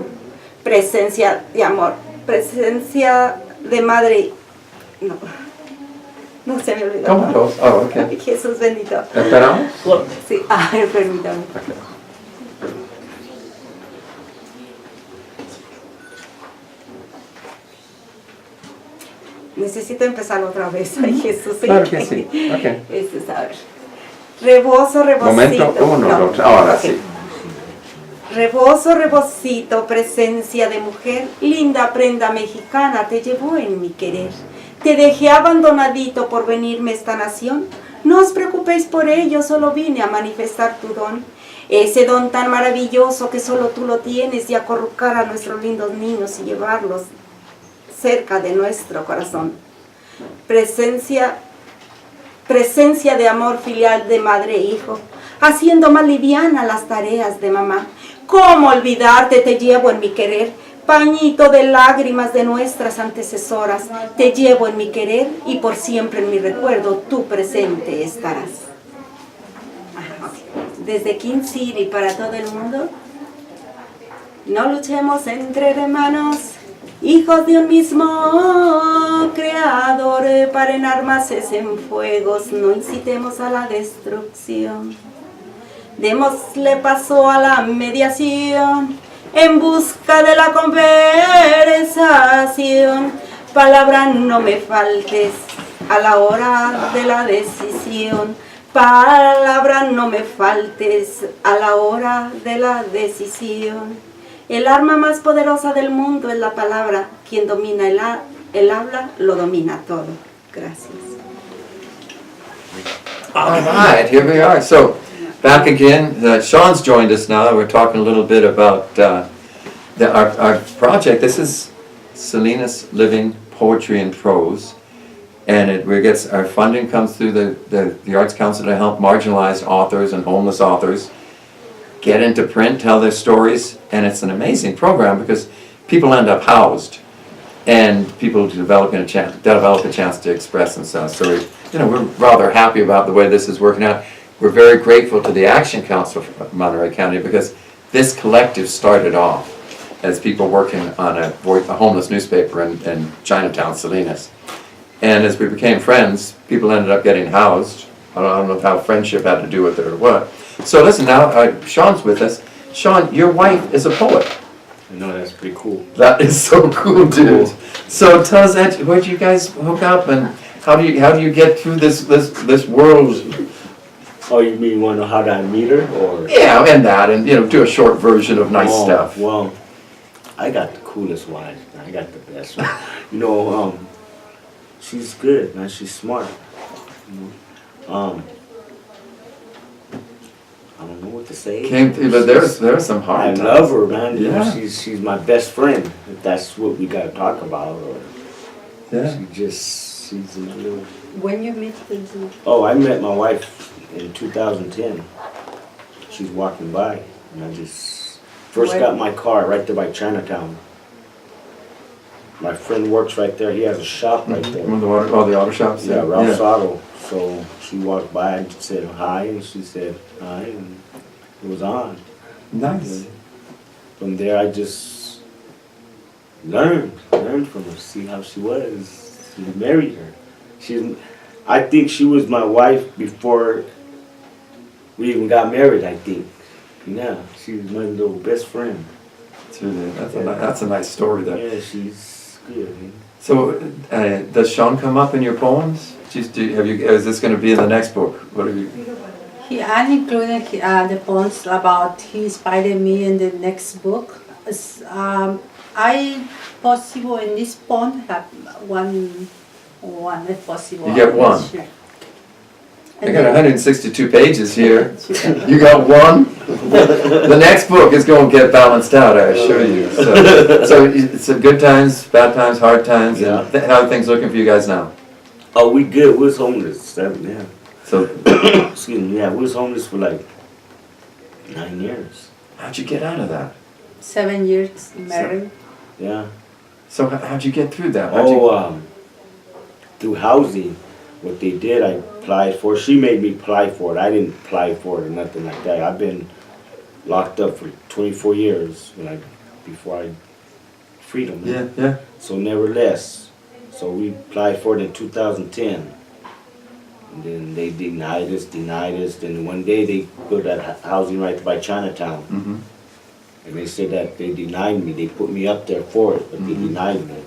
D: Presencia de amor, presencia de madre. No se me olvidó.
A: ¿Cómo dos? Oh, ok.
D: Ay, Jesús bendito.
A: ¿Esperamos?
D: Sí, ay, permítame.
A: Ok.
D: Necesito empezar otra vez. Ay, Jesús.
A: Claro que sí. Ok.
D: Este es, a ver. Rebozo, rebosito.
A: Momento uno,
D: No.
A: dos, ahora
D: Ok.
A: sí.
D: Rebozo, rebosito, presencia de mujer, linda prenda mexicana te llevó en mi querer. Te dejé abandonadito por venirme esta nación. No os preocupéis por ello, solo vine a manifestar tu don. Ese don tan maravilloso que solo tú lo tienes, y acurrucar a nuestros lindos niños y llevarlos cerca de nuestro corazón. Presencia de amor filial de madre e hijo, haciendo más liviana las tareas de mamá. ¿Cómo olvidarte? Te llevo en mi querer, pañito de lágrimas de nuestras antecesoras. Te llevo en mi querer y por siempre en mi recuerdo tú presente estarás. Desde King City para todo el mundo, no luchemos entre hermanos, hijos de un mismo creador, para en armas en fuegos, no incitemos a la destrucción. Démosle paso a la mediación, en busca de la conversación. Palabra no me faltes a la hora de la decisión. Palabra no me faltes a la hora de la decisión. El arma más poderosa del mundo es la palabra. Quien domina el habla, lo domina todo. Gracias.
A: All right, here we are. So, back again. Sean's joined us now. We're talking a little bit about our project. This is Salinas Living Poetry and Prose. And our funding comes through the Arts Council to help marginalized authors and homeless authors get into print, tell their stories. And it's an amazing program because people end up housed. And people develop a chance to express themselves. So we're rather happy about the way this is working out. We're very grateful to the Action Council of Monterey County because this collective started off as people working on a homeless newspaper in Chinatown, Salinas. And as we became friends, people ended up getting housed. I don't know how friendship had to do with it or what. So listen, now Sean's with us. Sean, your wife is a poet.
F: I know, that's pretty cool.
A: That is so cool, dude. So tell us, where'd you guys hook up, and how do you get through this world?
F: Oh, you mean you want to know how did I meet her, or?
A: Yeah, and that, and do a short version of nice stuff.
F: Well, I got the coolest wife. I got the best one. She's good, man. She's smart. I don't know what to say.
A: But there's some hard
F: I
A: times.
F: love her, man.
A: Yeah.
F: She's my best friend. If that's what we got to talk about, or
A: Yeah.
F: she's in a little.
B: When you meet
F: Oh, I met my wife in 2010. She's walking by, and I just first got my car right there by Chinatown. My friend works right there. He has a shop right there.
A: The auto shops.
F: Yeah, Ralph's Auto. So she walked by and said hi, and she said hi, and it was on.
A: Nice.
F: From there, I just learned from her, see how she was. She married her. I think she was my wife before we even got married, I think. Yeah, she was my little best friend.
A: That's a nice story there.
F: Yeah, she's good.
A: So, does Sean come up in your poems? Is this going to be in the next book? What have you?
B: He included the poems about he inspired me in the next book. I possible in this poem have one if possible.
A: You get one.
B: Sure.
A: I got 162 pages here. You got one? The next book is going to get balanced out, I assure you. So it's good times, bad times, hard times.
F: Yeah.
A: And how are things looking for you guys now?
F: Oh, we good. We was homeless. Yeah.
A: So,
F: Excuse me. Yeah, we was homeless for like 9 years.
A: how'd you get out of that?
B: 7 years married.
F: Yeah.
A: So how'd you get through that?
F: Through housing. What they did, I applied for. She made me apply for it. I didn't apply for it or nothing like that. I've been locked up for 24 years before I freedom.
A: Yeah.
F: So nevertheless, so we applied for it in 2010. And then they denied us. Then one day they put that housing right by Chinatown.
A: Mm-hmm.
F: And they said that they denied me. They put me up there for it, but they denied me.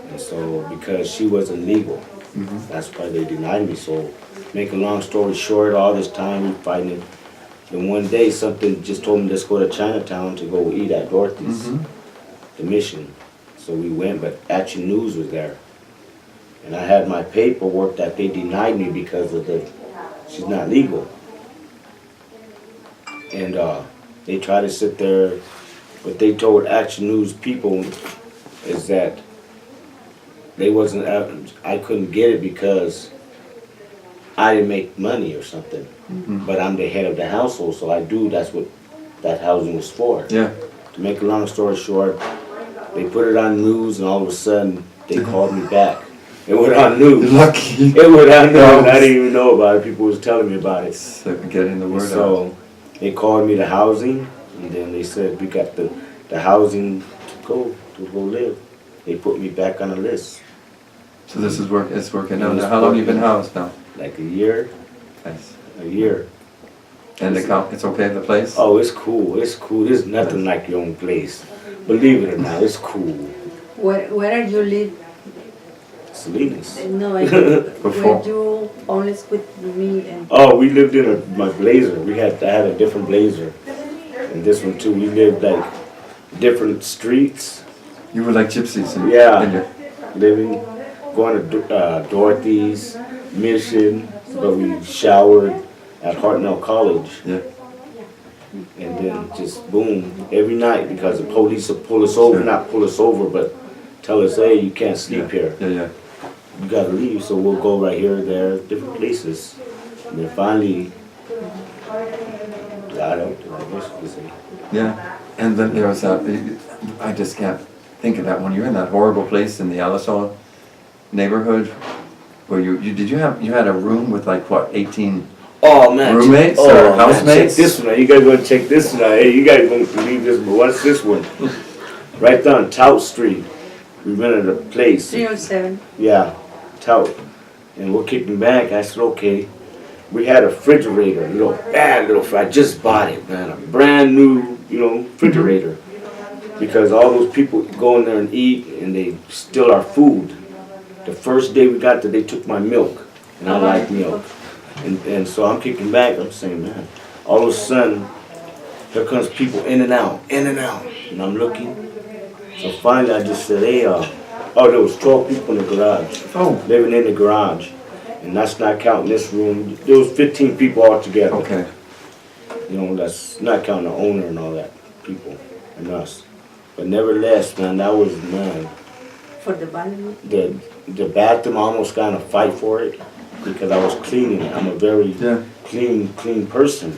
F: And so because she wasn't legal.
A: Mm-hmm.
F: That's why they denied me. So, make a long story short, all this time fighting. Then one day, something just told me, let's go to Chinatown to go eat at Dorothy's, the mission. So we went, but Action News was there. And I had my paperwork that they denied me because of she's not legal. And they tried to sit there. What they told Action News people is that I couldn't get it because I didn't make money or something.
A: Mm-hmm.
F: But I'm the head of the household, so that's what that housing was for.
A: Yeah.
F: To make a long story short, they put it on news, and all of a sudden they called me back. It went on news.
A: Lucky.
F: It went on news, and I didn't even know about it. People was telling me about it.
A: So getting the word out.
F: So they called me to housing, and then they said we got the housing to go live. They put me back on the list.
A: So this is it's working out. How long have you been housed now?
F: Like a year.
A: Nice.
F: A year.
A: And it's okay, the place?
F: Oh, it's cool. It's cool. There's nothing like your own place. Believe it or not, it's cool.
B: Where are you live?
F: Salinas.
D: No, I
A: Before.
D: were you honest with me and
F: Oh, we lived in my blazer. I had a different blazer, and this one too. We lived like different streets,
A: You were like gypsies in,
F: Yeah.
A: in your,
F: living, going to Dorothy's, Mission, but we showered at Hartnell College,
A: yeah.
F: and then just boom every night because the police would pull us over,
A: Sure.
F: not pull us over, but tell us, hey, you can't sleep here.
A: Yeah, yeah.
F: You gotta leave, so we'll go right here, there, different places. And then finally, got out, I guess you could say.
A: Yeah, and then there was that, I just can't think of that one. You're in that horrible place in the Alisol neighborhood where you had a room with like what, 18
F: Oh man,
A: roommates
F: oh,
A: or
F: man,
A: housemates?
F: check this one out. You guys wanna check this one out. Hey, you guys won't believe this, but what's this one? Right down Tout Street. We rented a place.
B: 307.
F: Yeah, Tout. And we're kicking back. I said, okay. We had a refrigerator, bad little, I just bought it, man. A brand new, refrigerator. Because all those people go in there and eat and they steal our food. The first day we got there, they took my milk. And I like milk. And so I'm kicking back, I'm saying, man, all of a sudden, here comes people in and out. And I'm looking. So finally I just said, hey, there was 12 people in the garage.
A: Oh,
F: Living in the garage. And that's not counting this room. There was 15 people altogether.
A: okay.
F: That's not counting the owner and all that, people, and us. But nevertheless, man, that was, man,
B: For the bilingue.
F: the bathroom, I almost got in a fight for it because I was cleaning it. I'm a very
A: Yeah.
F: clean person.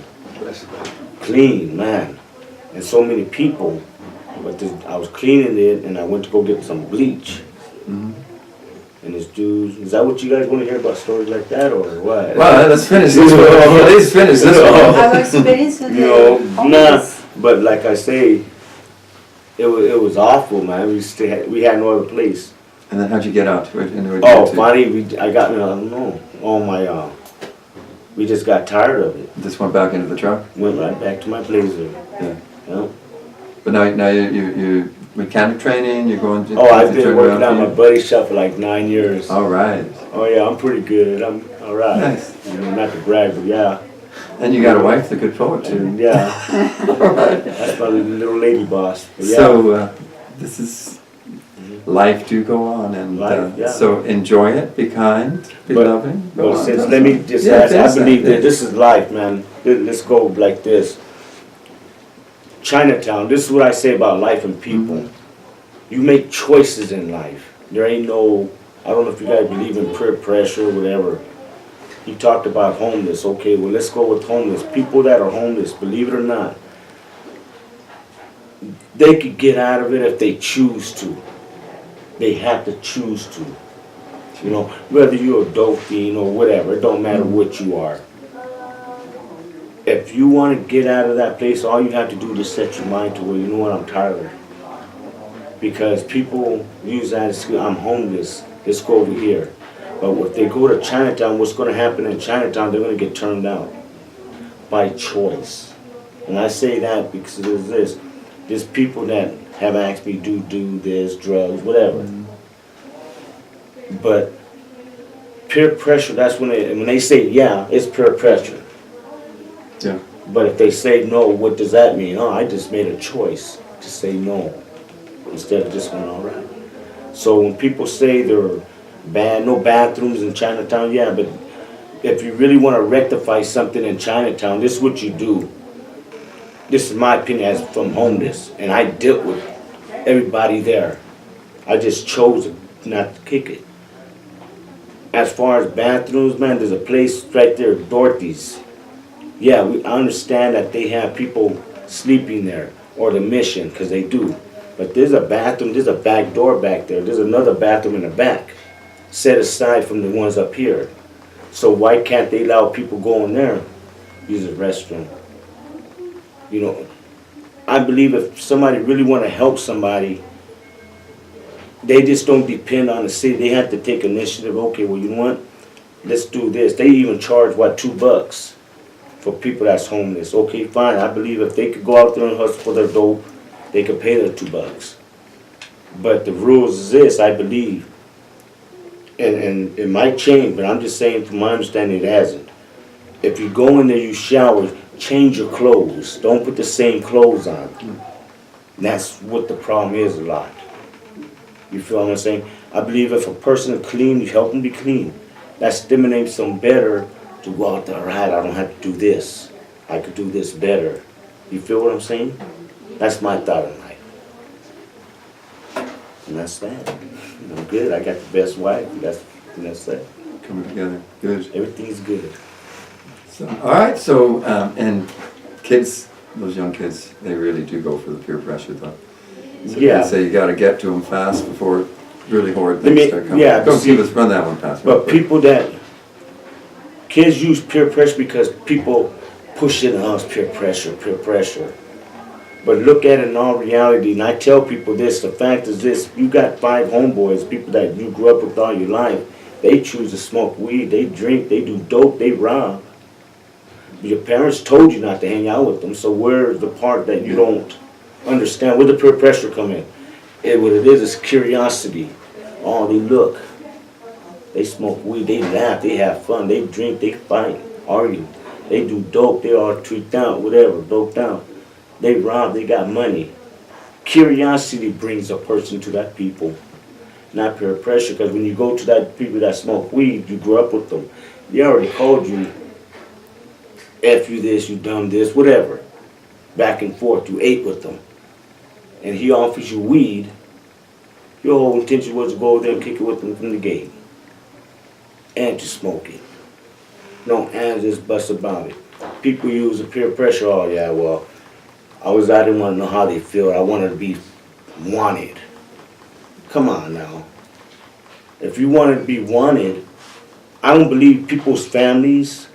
F: Clean, man. And so many people. But I was cleaning it and I went to go get some bleach.
A: Mhm.
F: And this dude, is that what you guys want to hear about stories like that or what?
A: Well, let's finish this one. Please finish this one.
B: Our experience with
F: Nah,
B: homeless.
F: but like I say, it was awful, man. We had no other place.
A: And then how'd you get out? Where'd you
F: Oh,
A: get to?
F: finally, I don't know, we just got tired of it.
A: Just went back into the truck?
F: Went right back to my blazer.
A: Yeah.
F: Yeah.
A: But now you mechanic training, you're going to...
F: Oh, I've
A: to
F: been
A: turn
F: working
A: around
F: at my
A: for
F: buddy's shop for like 9 years.
A: you? All right.
F: Oh yeah, I'm pretty good. I'm all right.
A: Nice.
F: Not to brag, but yeah.
A: And you got a wife, the good poet too.
F: And yeah,
A: All right.
F: that's my little lady boss. But yeah.
A: So this is life do go on, and
F: Life, yeah.
A: so enjoy it, be kind, be
F: But-
A: loving. Go
F: But
A: on,
F: since,
A: go
F: let me
A: on.
F: just
A: Yeah,
F: ask, I
A: finish that,
F: believe that
A: yeah.
F: this is life, man. Let's go like this. Chinatown, this is what I say about life and people.
A: Mm-hmm.
F: You make choices in life. There ain't no, I don't know if you guys believe in peer pressure or whatever. He talked about homeless. Okay, well, let's go with homeless. People that are homeless, believe it or not, they could get out of it if they choose to. They have to choose to. Whether you're a dope fiend or whatever, it don't matter what you are. If you want to get out of that place, all you have to do is set your mind to where, you know what, I'm tired of it. Because people use that as, I'm homeless, let's go over here. But if they go to Chinatown, what's going to happen in Chinatown, they're going to get turned out by choice. And I say that because there's people that have asked me, do this, drugs, whatever. But peer pressure, that's when they say, yeah, it's peer pressure.
A: Yeah.
F: But if they say no, what does that mean? Oh, I just made a choice to say no instead of just going all right. So when people say they're bad, no bathrooms in Chinatown, yeah, but if you really want to rectify something in Chinatown, this is what you do. This is my opinion as from homeless, and I dealt with everybody there. I just chose not to kick it. As far as bathrooms, man, there's a place right there, Dorothy's. Yeah, I understand that they have people sleeping there, or the Mission, because they do. But there's a bathroom, there's a back door back there. There's another bathroom in the back, set aside from the ones up here. So why can't they allow people go in there, use the restroom? I believe if somebody really want to help somebody, they just don't depend on the city. They have to take initiative. Okay, well, you know what? Let's do this. They even charge, $2 for people that's homeless. Okay, fine. I believe if they could go out there and hustle for their dope, they could pay their $2. But the rules is this, I believe. and it might change, but I'm just saying from my understanding it hasn't. If you go in there, you shower, change your clothes. Don't put the same clothes on. And that's what the problem is a lot. You feel what I'm saying? I believe if a person is clean, you help them be clean. That stimulates them better to go out there, all right, I don't have to do this. I could do this better. You feel what I'm saying? That's my thought in life. And that's that. I'm good. I got the best wife. That's that.
A: Coming together, good.
F: Everything's good.
A: So, all right, so, and kids, those young kids, they really do go for the peer pressure though. So
F: Yeah.
A: they say you gotta get to them fast before really horrid
F: Let me-
A: things start coming.
F: yeah,
A: Don't
F: see-
A: give us, run that one past me.
F: But people kids use peer pressure because people push it on us, peer pressure, peer pressure. But look at it in all reality, and I tell people this, the fact is this, you got 5 homeboys, people that you grew up with all your life, they choose to smoke weed, they drink, they do dope, they rob. Your parents told you not to hang out with them, so where's the part that you don't understand? Where the peer pressure come in? What it is curiosity. Oh, they look. They smoke weed, they laugh, they have fun, they drink, they fight, argue. They do dope, they all tweaked out, whatever, doped out. They rob, they got money. Curiosity brings a person to that people, not peer pressure, because when you go to that people that smoke weed, you grew up with them. They already called you, F you this, you done this, whatever. Back and forth, you ate with them. And he offers you weed, your whole intention was to go over there and kick it with them from the gate. And to smoke it. No ands this bust about it. People use the peer pressure, oh yeah, well, I didn't want to know how they feel, I wanted to be wanted. Come on now. If you wanted to be wanted, I don't believe people's families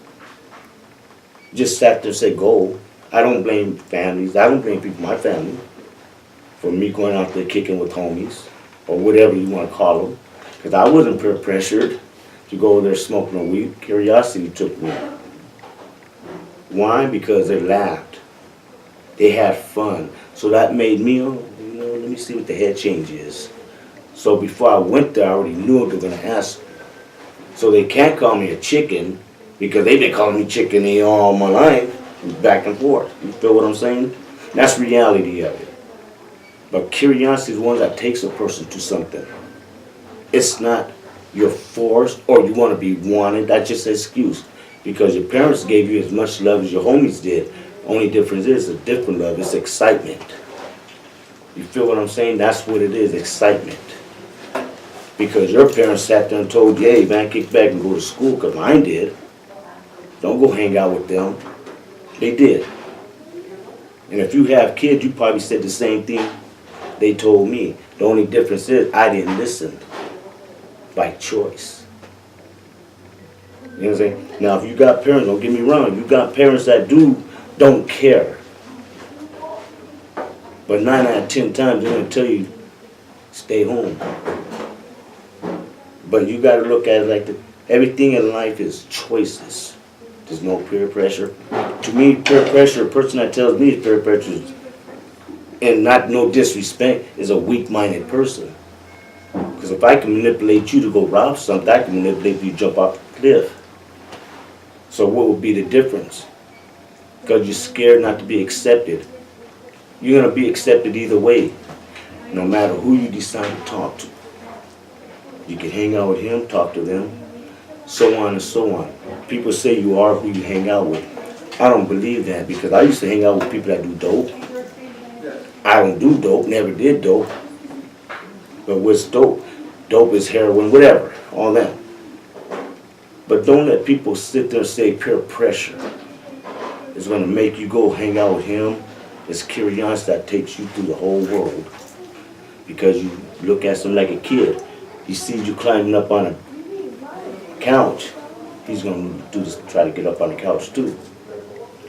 F: just sat there and say go. I don't blame families, I don't blame people, my family, for me going out there kicking with homies, or whatever you want to call them. Because I wasn't peer pressured to go over there smoking a weed. Curiosity took me. Why? Because they laughed. They had fun. So that made me, let me see what the head change is. So before I went there, I already knew what they were going to ask. So they can't call me a chicken, because they've been calling me chicken all my life, back and forth. You feel what I'm saying? That's reality of it. But curiosity is the one that takes a person to something. It's not you're forced or you want to be wanted. That's just an excuse. Because your parents gave you as much love as your homies did. Only difference is a different love. It's excitement. You feel what I'm saying? That's what it is, excitement. Because your parents sat there and told you, hey man, kick back and go to school, because mine did. Don't go hang out with them. They did. And if you have kids, you probably said the same thing they told me. The only difference is I didn't listen by choice. You know what I'm saying? Now, if you got parents, don't get me wrong, you got parents that don't care. But 9 out of 10 times they're going to tell you, stay home. But you got to look at it like everything in life is choices. There's no peer pressure. To me, peer pressure, a person that tells me peer pressure, and not no disrespect, is a weak-minded person. Because if I can manipulate you to go rob something, I can manipulate you to jump off the cliff. So what would be the difference? Because you're scared not to be accepted. You're going to be accepted either way, no matter who you decide to talk to. You can hang out with him, talk to them, so on and so on. People say you are who you hang out with. I don't believe that, because I used to hang out with people that do dope. I don't do dope, never did dope. But what's dope? Dope is heroin, whatever, all that. But don't let people sit there and say peer pressure is going to make you go hang out with him. It's curiosity that takes you through the whole world. Because you look at something like a kid. He sees you climbing up on a couch. He's going to do this, try to get up on the couch too.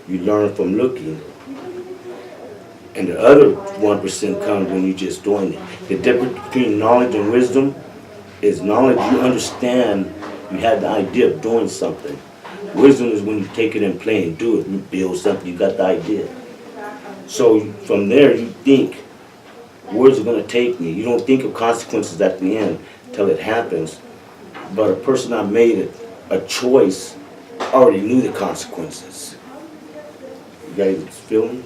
F: You learn from looking. And the other 1% comes when you're just doing it. The difference between knowledge and wisdom is knowledge, you understand, you have the idea of doing something. Wisdom is when you take it and play and do it. You build something, you got the idea. So from there you think, where's it going to take me? You don't think of consequences at the end till it happens. but a person that made a choice already knew the consequences. You guys feel me?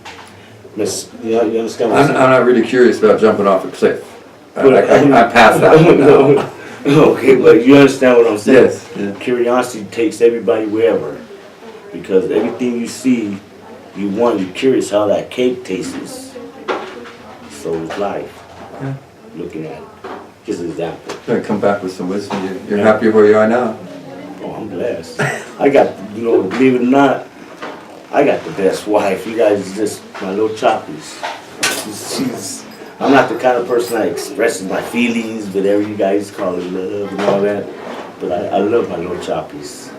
F: Miss, you understand what I'm
A: I'm
F: saying?
A: not really curious about jumping off a cliff. I passed that one now.
F: Okay, but you understand what I'm saying?
A: Yes, yeah.
F: Curiosity takes everybody wherever, because everything you see, you're curious how that cake tastes. So is life.
A: Yeah.
F: Looking at it. Just an example.
A: Gonna come back with some wisdom. You're happy where you are now.
F: Oh, I'm blessed. I got, believe it or not, I got the best wife. You guys is just my little choppies. I'm not the kind of person that expresses my feelings, whatever you guys call it, love and all that. But I love my little choppies.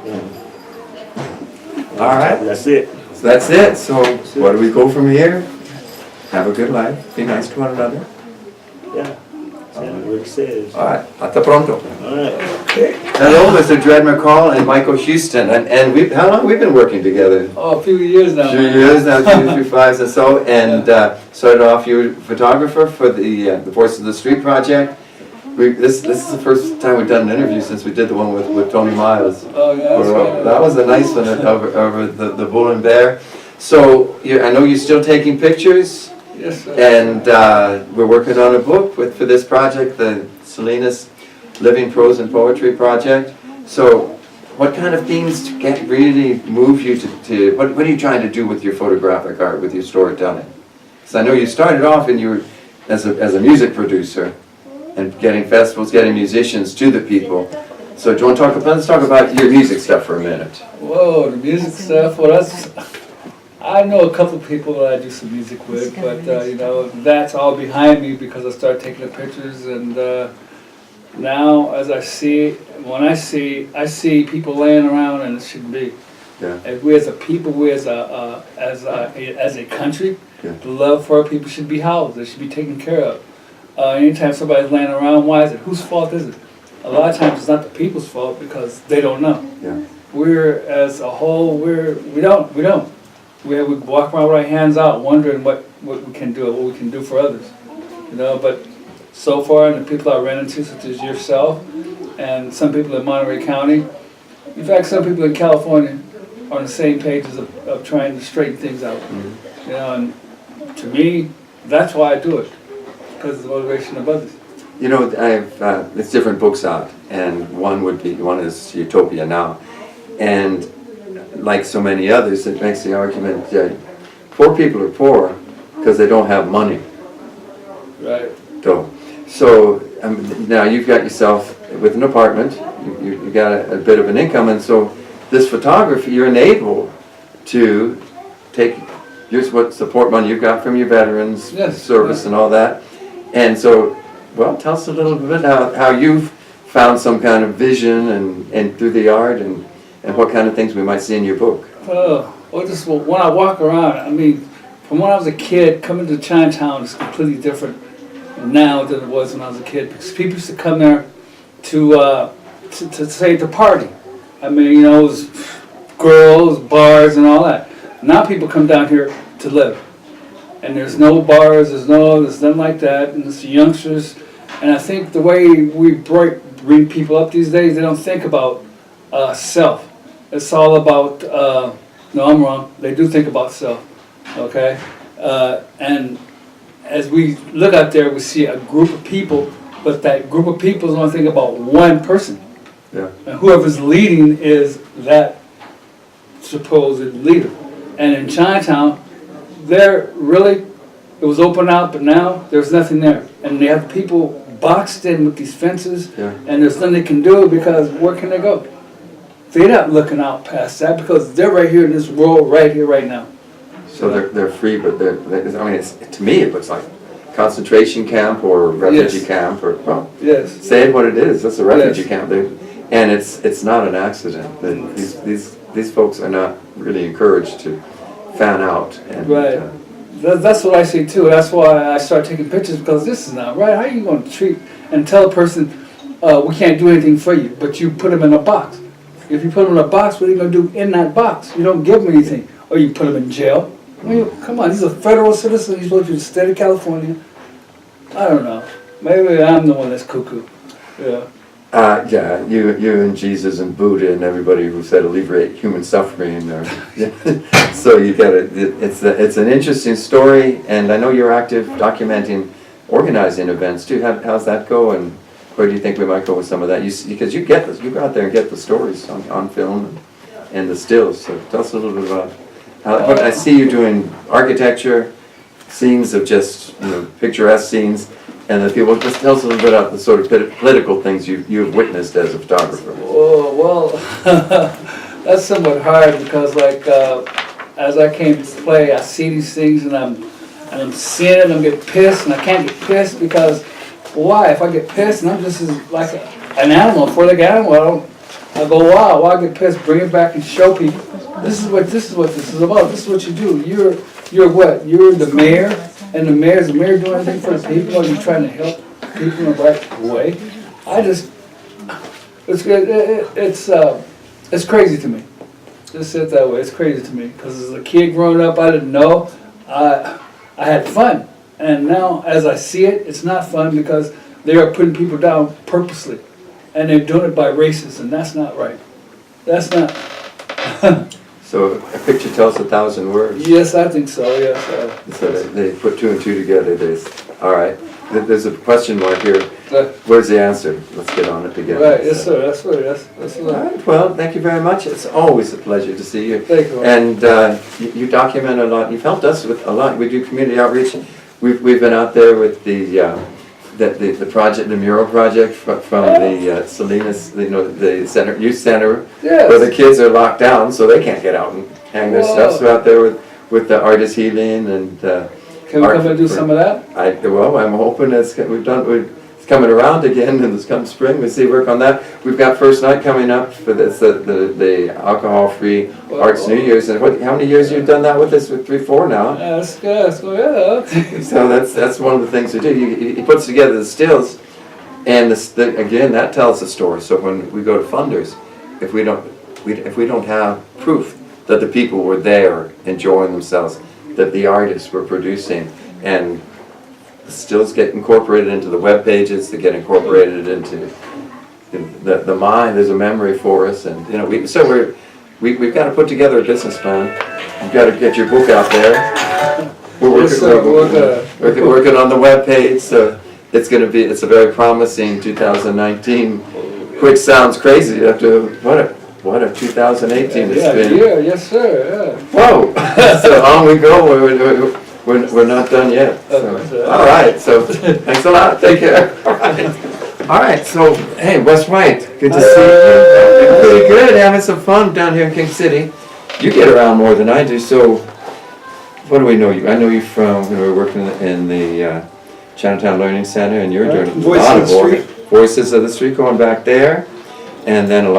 F: Yeah.
A: All right.
F: That's it.
A: So that's it. So where do we go from here? Have a good life. Be nice to one another.
F: Yeah. That's what it says.
A: All right. Hasta pronto.
F: All right. Okay.
A: Hello, Mr. Dred McCall and Michael Houston. And how long we've been working together?
G: Oh, a few years now.
A: 2 years now, 2 through 5 and so. And started off, you were a photographer for the Voice of the Street project. This is the first time we've done an interview since we did the one with Tony Miles.
G: Oh, yeah, that's right.
A: That was a nice one over the Bull and Bear. So I know you're still taking pictures.
G: Yes, sir.
A: And we're working on a book for this project, the Salinas Living Poetry Project. So what kind of themes really move you to what are you trying to do with your photographic art, with your storytelling? Because I know you started off and you were as a music producer and getting festivals, getting musicians to the people. So do you want to let's talk about your music stuff for a minute.
G: Whoa, the music stuff. Well, I know a couple of people that I do some music with, but that's all behind me because I started taking the pictures, and now as I see people laying around, and it shouldn't be.
A: Yeah.
G: And we as a people, we as a country,
A: Yeah.
G: the love for our people should be housed. They should be taken care of. Anytime somebody's laying around, why is it? Whose fault is it? A lot of times it's not the people's fault because they don't know.
A: Yeah.
G: We're as a whole, we don't. We walk around with our hands out, wondering what we can do, what we can do for others, But so far, and the people I ran into, such as yourself, and some people in Monterey County, in fact, some people in California, are on the same pages of trying to straighten things out.
A: Mm-hmm.
G: And to me, that's why I do it, because of the motivation of others.
A: There's different books out, and one is Utopia Now, and like so many others, it makes the argument that poor people are poor because they don't have money.
G: Right.
A: So now you've got yourself with an apartment, you got a bit of an income, and so this photography, you're enabled to take what support money you've got from your veterans service and all that. And so, tell us a little bit how you've found some kind of vision and through the art and what kind of things we might see in your book.
G: Just when I walk around, from when I was a kid, coming to Chinatown is completely different now than it was when I was a kid. Because people used to come there to say to party. It was girls, bars, and all that. Now people come down here to live. And there's no bars, there's nothing like that, and it's the youngsters. And I think the way we bring people up these days, they don't think about self. It's all about, no, I'm wrong, they do think about self, okay? And as we look out there, we see a group of people, but that group of people is only thinking about one person.
A: Yeah.
G: And whoever's leading is that supposed leader. And in Chinatown, it was open out, but now there's nothing there. And they have people boxed in with these fences, and there's nothing they can do because where can they go? They're not looking out past that because they're right here in this world, right here, right now.
A: So they're free, but to me it looks like concentration camp or refugee camp or say it what it is. That's a refugee camp, and it's not an accident. These folks are not really encouraged to fan out. And,
G: That's what I see too. That's why I start taking pictures because this is not right. How are you going to treat and tell a person we can't do anything for you, but you put them in a box? If you put them in a box, what are you going to do in that box? You don't give them anything, or you put them in jail. Come on, he's a federal citizen. He's supposed to be in the state of California. I don't know. Maybe I'm the one that's cuckoo. Yeah.
A: Yeah, you and Jesus and Buddha and everybody who said alleviate human suffering. Or, so you get it. It's an interesting story, and I know you're active documenting, organizing events too. How's that go, and where do you think we might go with some of that? Because you go out there and get the stories on film and the stills. So tell us a little bit about how. But I see you doing architecture, scenes of just picturesque scenes. And the people, just tell us a little bit about the sort of political things you've witnessed as a photographer.
G: Oh, well, that's somewhat hard because, like, as I came to play, I see these things and I'm seeing it and I'm getting pissed, and I can't get pissed because why? If I get pissed and I'm just like an animal, a four-legged animal, I go, wow, why I get pissed? Bring it back and show people. This is what this is about. This is what you do. You're what? You're the mayor. And the mayor doing anything for the people? Are you trying to help people in the right way? It's crazy to me. Just say it that way. It's crazy to me because as a kid growing up, I didn't know. I had fun, and now as I see it, it's not fun because they are putting people down purposely, and they're doing it by races, and that's not right. That's not.
A: So a picture tells 1,000 words.
G: Yes, I think so. Yes.
A: So they put two and two together. All right. There's a question mark here. Where's the answer? Let's get on it together.
G: Right. Yes, sir. That's right.
A: All right. Well, thank you very much. It's always a pleasure to see you.
G: Thank you.
A: And you document a lot. You've helped us with a lot. We do community outreach. We've been out there with the project, the mural project from the Salinas, the center, youth center,
G: Yes.
A: where the kids are locked down, so they can't get out and hang their stuff. So out there with the artist healing and.
G: Can we come and do some of that?
A: I'm hoping it's coming around again, and this come spring we see work on that. We've got first night coming up for this the alcohol-free Arts New Year's. And how many years you've done that with us? With 3, 4 now.
G: That's good. Yeah.
A: So that's one of the things we do. He puts together the stills, and again that tells the story. So when we go to funders, if we don't have proof that the people were there enjoying themselves, that the artists were producing, and the stills get incorporated into the web pages, they get incorporated into the mind. There's a memory for us, and we've got to put together a business plan. You've got to get your book out there. We're working on the web page, so it's a very promising 2019, which sounds crazy after what a 2018 it's been.
G: Yeah, yes sir, yeah.
A: Whoa! So on we go. We're not done yet. So. All right. So thanks a lot. Take care. All right. So hey, Wes White, good to see you. Pretty good. Having some fun down here in King City. You get around more than I do. So what do we know you? I know you from we were working in the Chinatown Learning Center, and you're doing a lot of work. Voices of the Street, going back there. And then you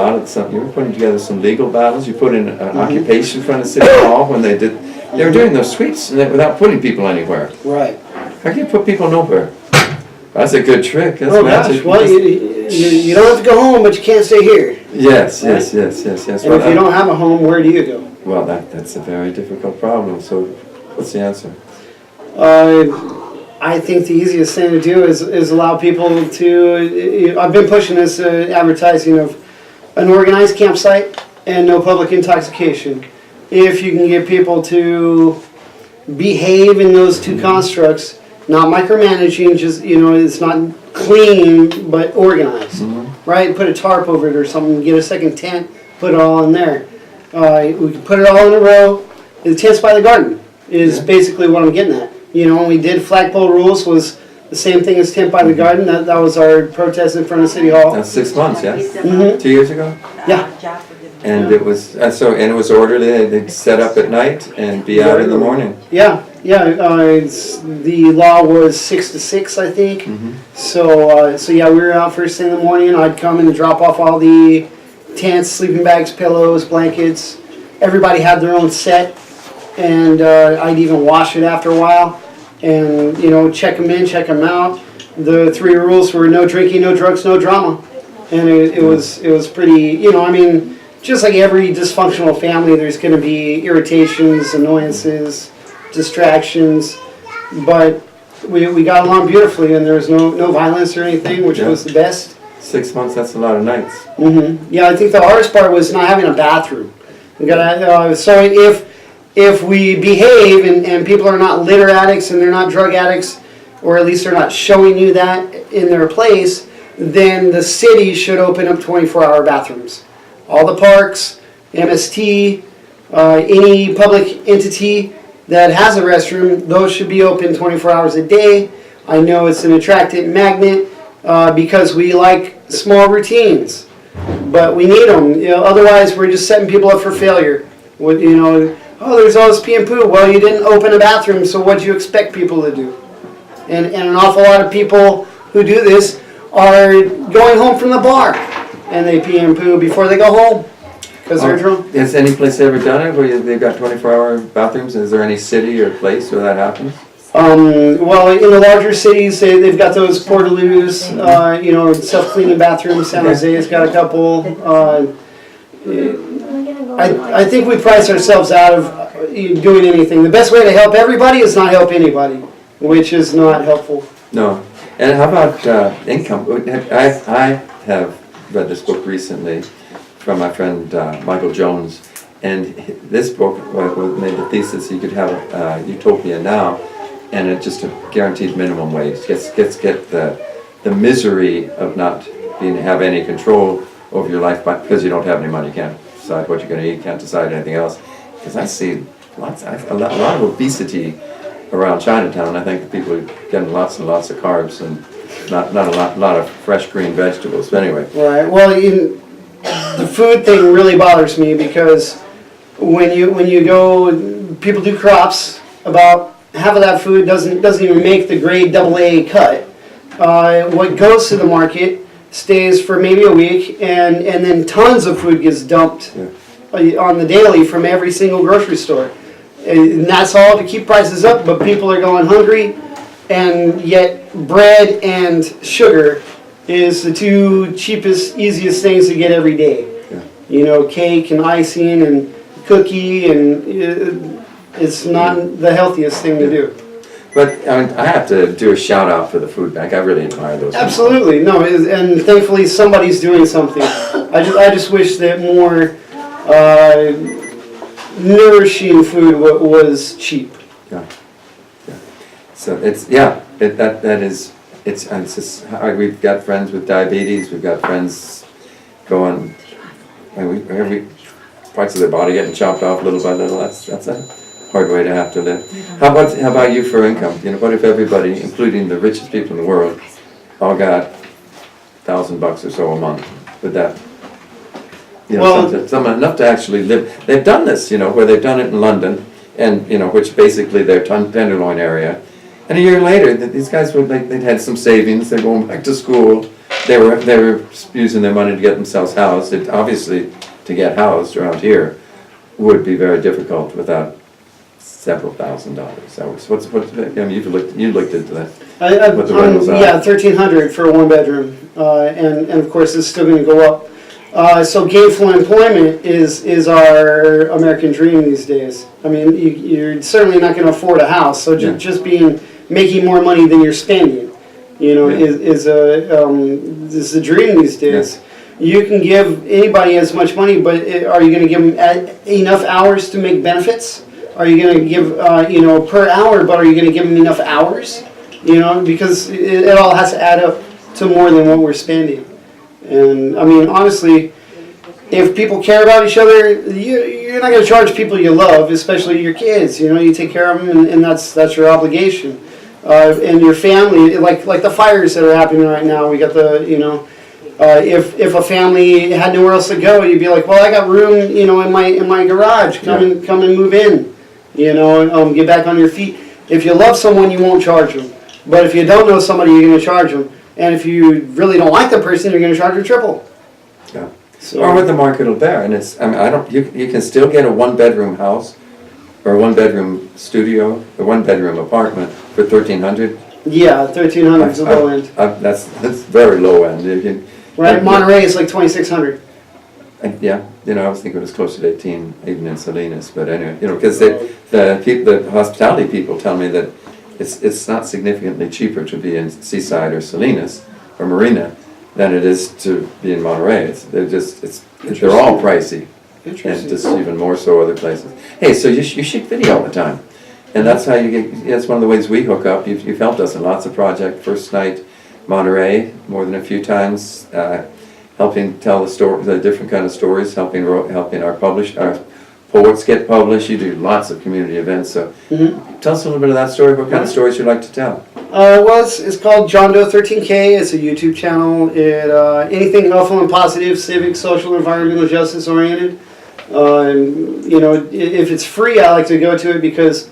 A: were putting together some legal battles. You put in an occupation in front of City Hall when they were doing those suites without putting people anywhere.
E: Right.
A: How can you put people nowhere? That's a good trick. That's
E: magic. Well, you don't have to go home, but you can't stay here.
A: Yes. And
E: if you don't have a home, where do you go?
A: Well, that's a very difficult problem. So what's the answer?
E: I think the easiest thing to do is allow people to. I've been pushing this advertising of an organized campsite and no public intoxication. If you can get people to behave in those two constructs, not micromanaging, just it's not clean but organized, right? Put a tarp over it or something. Get a second tent, put it all in there. We can put it all in a row. The tents by the garden is basically what I'm getting at. When we did flagpole rules was the same thing as tent by the garden. That was our protest in front of City Hall.
A: That's 6 months, yes? 2 years ago?
E: Yeah.
A: And it was it was orderly. They'd set up at night and be out in the morning.
E: Yeah. The law was 6 to 6, I think. So we were out first thing in the morning. I'd come and drop off all the tents, sleeping bags, pillows, blankets. Everybody had their own set. And I'd even wash it after a while, and check them in, check them out. The 3 rules were no drinking, no drugs, no drama, and it was pretty. Just like every dysfunctional family, there's going to be irritations, annoyances, distractions, but we got along beautifully, and there was no violence or anything, which was the best.
A: 6 months, that's a lot of nights.
E: Yeah, I think the hardest part was not having a bathroom. We got so if we behave and people are not litter addicts and they're not drug addicts, or at least they're not showing you that in their place, then the city should open up 24-hour bathrooms. All the parks, MST, any public entity that has a restroom, those should be open 24 hours a day. I know it's an attractant magnet because we like small routines, but we need them. Otherwise, we're just setting people up for failure. Oh, there's all this pee and poo. Well, you didn't open a bathroom, so what do you expect people to do? And an awful lot of people who do this are going home from the bar and they pee and poo before they go home because they're drunk.
A: Has any place ever done it where they've got 24-hour bathrooms? Is there any city or place where that happens?
E: Well, in the larger cities, they've got those portaloos, self-cleaning bathrooms. San Jose's got a couple. I think we price ourselves out of doing anything. The best way to help everybody is not help anybody, which is not helpful.
A: No. And how about income? I have read this book recently from my friend Michael Jones, and this book made the thesis you could have a utopia now, and it's just a guaranteed minimum wage. Get the misery of not have any control over your life because you don't have any money. You can't decide what you're going to eat. Can't decide anything else. Because I see a lot of obesity around Chinatown. I think people are getting lots and lots of carbs and not a lot of fresh green vegetables. But anyway.
E: Right. Well, the food thing really bothers me because when you go, people do crops. About half of that food doesn't even make the grade AA cut. What goes to the market stays for maybe a week, and then tons of food gets dumped on the daily from every single grocery store. And that's all to keep prices up, but people are going hungry, and yet bread and sugar is the two cheapest, easiest things to get every day. Yeah. Cake and icing and cookie, and it's not the healthiest thing to do.
A: But I have to do a shout out for the food bank. I really admire those.
E: Absolutely, no, and thankfully somebody's doing something. I just wish that more nourishing food was cheap.
A: Yeah. So it's we've got friends with diabetes. We've got friends going, every parts of their body getting chopped off little by little. That's a hard way to have to live. How about you for income? What if everybody, including the richest people in the world, all got $1,000 or so a month? Would that, something enough to actually live? They've done this, where they've done it in London, and which basically their Tenderloin area. And a year later, these guys they'd had some savings. They're going back to school. They were using their money to get themselves housed. Obviously, to get housed around here would be very difficult without several $1,000s. You looked into that. What the rentals are.
E: Yeah, $1,300 for a one-bedroom, and of course it's still going to go up. So gainful employment is our American dream these days. I mean, you're certainly not going to afford a house, so just making more money than you're spending, is a dream these days. Yeah. You can give anybody as much money, but are you going to give them enough hours to make benefits? Are you going to give, per hour, but are you going to give them enough hours? Because it all has to add up to more than what we're spending. And, I mean, honestly, if people care about each other, you're not going to charge people you love, especially your kids. You take care of them, and that's your obligation. And your family, like the fires that are happening right now, we got if a family had nowhere else to go, you'd be like, well, I got room, in my garage. Come and move in. Get back on your feet. If you love someone, you won't charge them. But if you don't know somebody, you're going to charge them. And if you really don't like the person, you're going to charge them triple.
A: Yeah. So, or what the market will bear, and you can still get a one-bedroom house, or a one-bedroom studio, a one-bedroom apartment for $1,300.
E: Yeah, $1,300 is the low end.
A: That's very low end.
E: Right, Monterey is like $2,600.
A: Yeah, I was thinking it was closer to 18, even in Salinas. But anyway, because the hospitality people tell me that it's not significantly cheaper to be in Seaside or Salinas or Marina than it is to be in Monterey. They're all pricey, and
E: Interesting.
A: just even more so other places. Hey, so you shoot video all the time, and that's how you get. That's one of the ways we hook up. You've helped us in lots of projects. First night, Monterey, more than a few times, helping tell the different kind of stories, helping our poets get published. You do lots of community events. So tell us a little bit of that story. What kind of stories you'd like to tell?
E: Well, it's called John Doe 13K. It's a YouTube channel. Anything helpful and positive, civic, social, environmental justice oriented. If it's free, I like to go to it because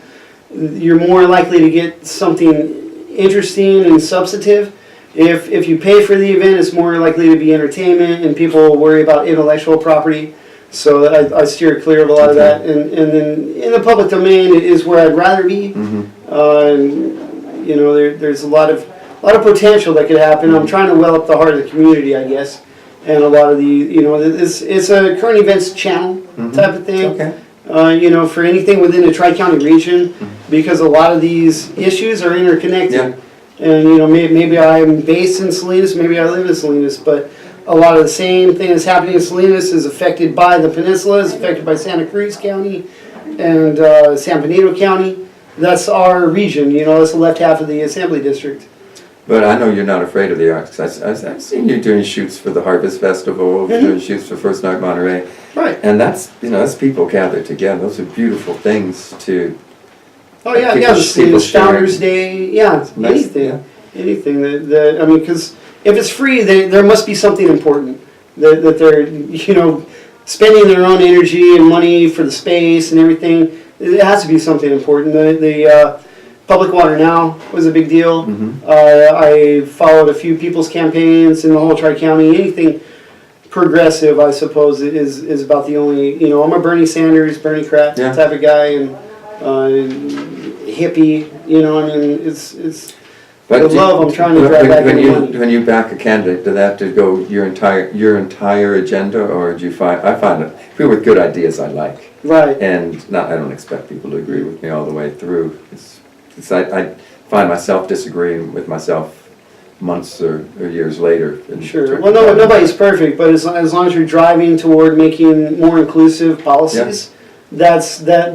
E: you're more likely to get something interesting and substantive. If you pay for the event, it's more likely to be entertainment, and people worry about intellectual property. So I steer clear of a lot of that. And then in the public domain is where I'd rather be. There's a lot of potential that could happen. I'm trying to well up the heart of the community, I guess. And a lot of it's a current events channel type of thing.
A: Okay.
E: For anything within the Tri-County region, because a lot of these issues are interconnected.
A: Yeah.
E: And maybe I'm based in Salinas, maybe I live in Salinas, but a lot of the same thing that's happening in Salinas is affected by the peninsula, is affected by Santa Cruz County and San Benito County. That's our region, that's the left half of the Assembly District.
A: But I know you're not afraid of the arts. I've seen you doing shoots for the Harvest Festival, doing shoots for First Night Monterey.
E: Right.
A: And that's people gathered together. Those are beautiful things to...
E: Oh yeah,
A: people-
E: yeah, the
A: people
E: Salinas Founders
A: sharing.
E: Day, yeah,
A: Nice,
E: anything. Anything because if it's free, there must be something important that they're, spending their own energy and money for the space and everything. It has to be something important. The Public Water Now was a big deal. I followed a few people's campaigns in the whole Tri-County. Anything progressive, I suppose, is about the only, I'm a Bernie Sanders, Bernie Crap type of guy, and hippie, it's
A: But
E: the love I'm trying to drive back in the money.
A: When you back a candidate, do they have to go your entire agenda, or do you find... I find that people with good ideas I like.
E: Right.
A: And I don't expect people to agree with me all the way through. I find myself disagreeing with myself months or years later.
E: Sure. Well, nobody's perfect, but as long as you're driving toward making more inclusive policies, that's the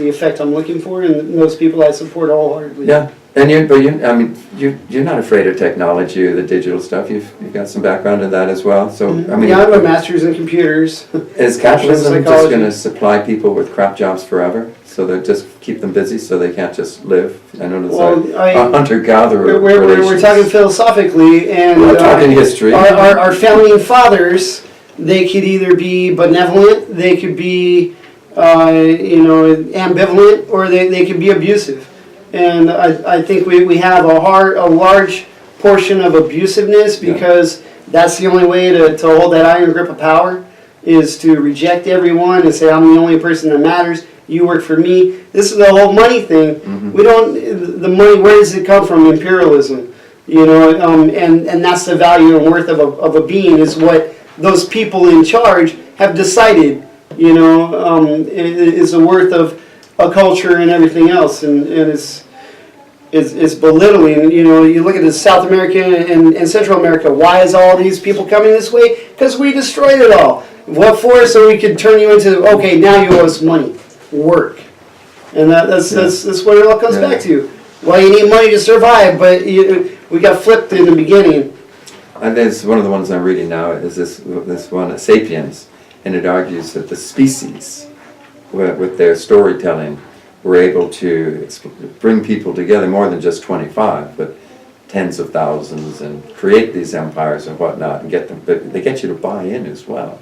E: effect I'm looking for, and those people I support wholeheartedly.
A: Yeah. And you're not afraid of technology or the digital stuff. You've got some background in that as well. So I have
E: a master's in computers.
A: Is capitalism just
E: psychology.
A: going to supply people with crap jobs forever? So they just keep them busy so they can't just live? I know there's a hunter-gatherer
E: We're talking philosophically, and
A: we're talking history.
E: Our founding fathers, they could either be benevolent, they could be ambivalent, or they could be abusive. And I think we have a large portion of abusiveness, because that's the only way to hold that iron grip of power, is to reject everyone and say, I'm the only person that matters, you work for me. This is the whole money thing. The money, where does it come from? Imperialism. And that's the value and worth of a being, is what those people in charge have decided, is the worth of a culture and everything else. And it's belittling. You look at South America and Central America. Why is all these people coming this way? Because we destroyed it all. What for? So we could turn you into, okay, now you owe us money. Work. And that's what it all comes back to. Well, you need money to survive, but we got flipped in the beginning.
A: And there's one of the ones I'm reading now is this one, Sapiens, and it argues that the species, with their storytelling, were able to bring people together, more than just 25, but tens of thousands, and create these empires and whatnot, and get them. But they get you to buy in as well.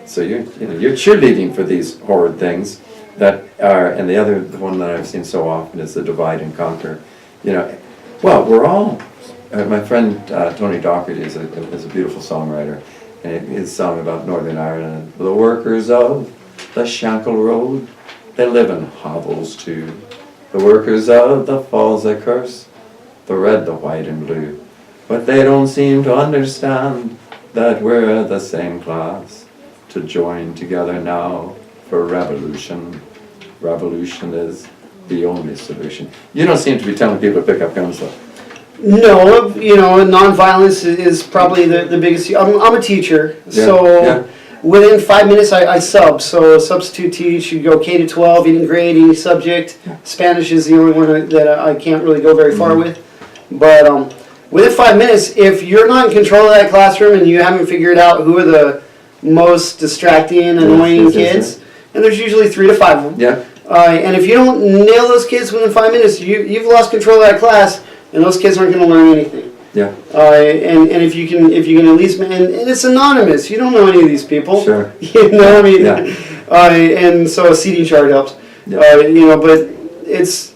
A: So you're cheerleading for these horrid things that are. And the one that I've seen so often is the divide and conquer. Well, we're all. My friend Tony Docherty is a beautiful songwriter, and his song about Northern Ireland. The workers of the Shankle Road, they live in hovels too. The workers of the Falls they curse, the red, the white and blue. But they don't seem to understand that we're the same class. To join together now for revolution. Revolution is the only solution. You don't seem to be telling people to pick up guns though.
E: No, nonviolence is probably the biggest. I'm a teacher, so within 5 minutes I sub. So substitute teach, you go K to 12, any grade, any subject. Spanish is the only one that I can't really go very far with. But within 5 minutes, if you're not in control of that classroom and you haven't figured out who are the most distracting, annoying kids, and there's usually 3 to 5 of them. Yeah. And if you don't nail those kids within 5 minutes, you've lost control of that class. And those kids aren't going to learn anything. Yeah. And if you can at least, and it's anonymous. You don't know any of these people. Sure. You know what I mean? Yeah. And so a seating chart helps. Yeah. But it's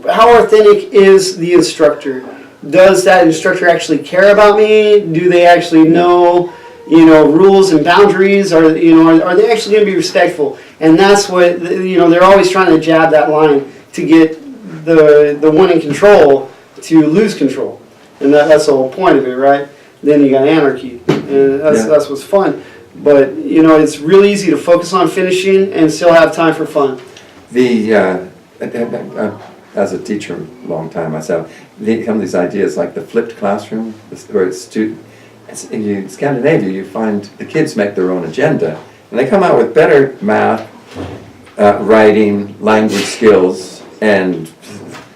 E: how authentic is the instructor? Does that instructor actually care about me? Do they actually know, rules and boundaries? Are they actually going to be respectful? And that's what they're always trying to jab that line to get the one in control to lose control, and that's the whole point of it, right? Then you got anarchy, and that's what's fun. But it's really easy to focus on finishing and still have time for fun.
A: As a teacher, a long time myself, come these ideas like the flipped classroom, where in Scandinavia you find the kids make their own agenda, and they come out with better math, writing, language skills, and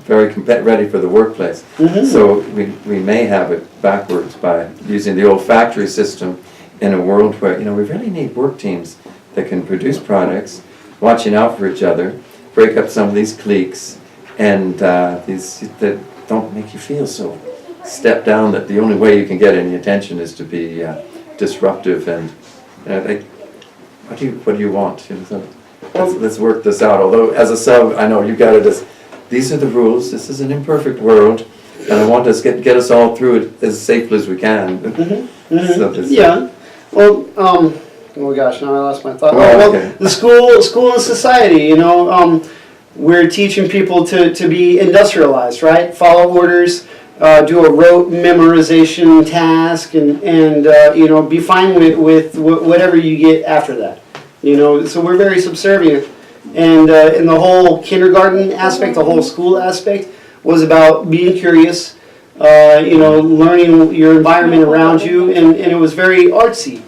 A: very ready for the workplace. Mm-hmm. So we may have it backwards by using the old factory system in a world where we really need work teams that can produce products, watching out for each other, break up some of these cliques, and these that don't make you feel so stepped down that the only way you can get any attention is to be disruptive and what do you want? So let's work this out. Although as a sub, I know you got to just. These are the rules. This is an imperfect world, and I want to get us all through it as safely as we can. Mm-hmm. Mm-hmm.
E: So well, oh gosh, now I lost my thought. Well, the school and society. We're teaching people to be industrialized, right? Follow orders, do a rote memorization task, and be fine with whatever you get after that. So we're very subservient. And in the whole kindergarten aspect, the whole school aspect was about being curious, learning your environment around you, and it was very artsy,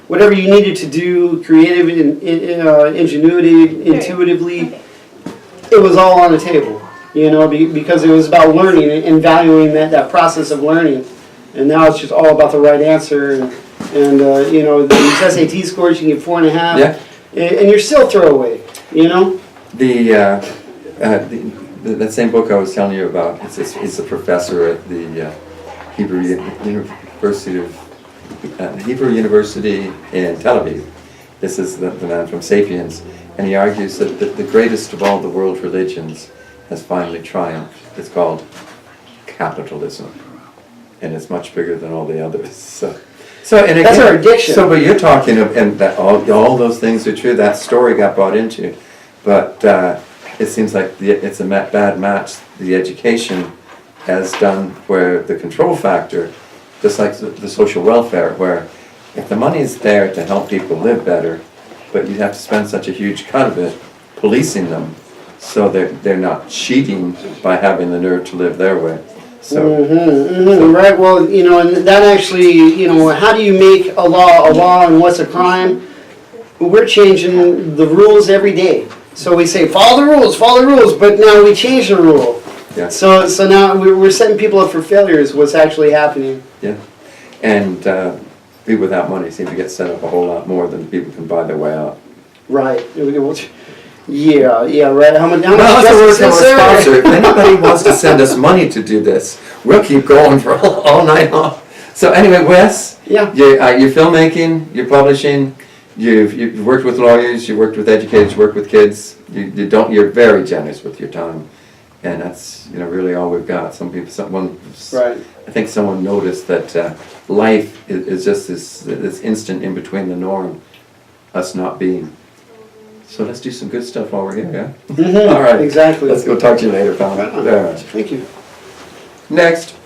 E: whatever you needed to do, creative, ingenuity, intuitively, it was all on the table, because it was about learning and valuing that process of learning. And now it's just all about the right answer, and these SAT scores you can get 4.5. Yeah. And you're still throwaway,
A: That same book I was telling you about, he's a professor at the Hebrew University in Tel Aviv. This is the man from Sapiens, and he argues that the greatest of all the world religions has finally triumphed. It's called capitalism, and it's much bigger than all the others. So and again,
E: that's our addiction.
A: So, but you're talking of, and that all those things are true. That story got bought into, but it seems like it's a bad match. The education has done where the control factor, just like the social welfare, where if the money is there to help people live better, but you have to spend such a huge cut of it policing them, so they're not cheating by having the nerve to live their way. So,
E: right, well, and that actually, how do you make a law and what's a crime? We're changing the rules every day. So we say, follow the rules, but now we change the rule. Yeah. So now we're setting people up for failure is what's actually happening.
A: Yeah, and people without money seem to get set up a whole lot more than people can buy their way out.
E: Right. Yeah, right. How much
A: justice is there? If anybody wants to send us money to do this, we'll keep going for all night long. So anyway, Wes, you're filmmaking, you're publishing, you've worked with lawyers, you worked with educators, you worked with kids. You're very generous with your time, and that's really all we've got. Right. I think someone noticed that life is just this instant in between the norm, us not being. So let's do some good stuff while we're here, yeah?
E: Mm-hmm.
A: All right.
E: Exactly.
A: Let's go talk to you later, pal.
E: Thank you.
A: Next.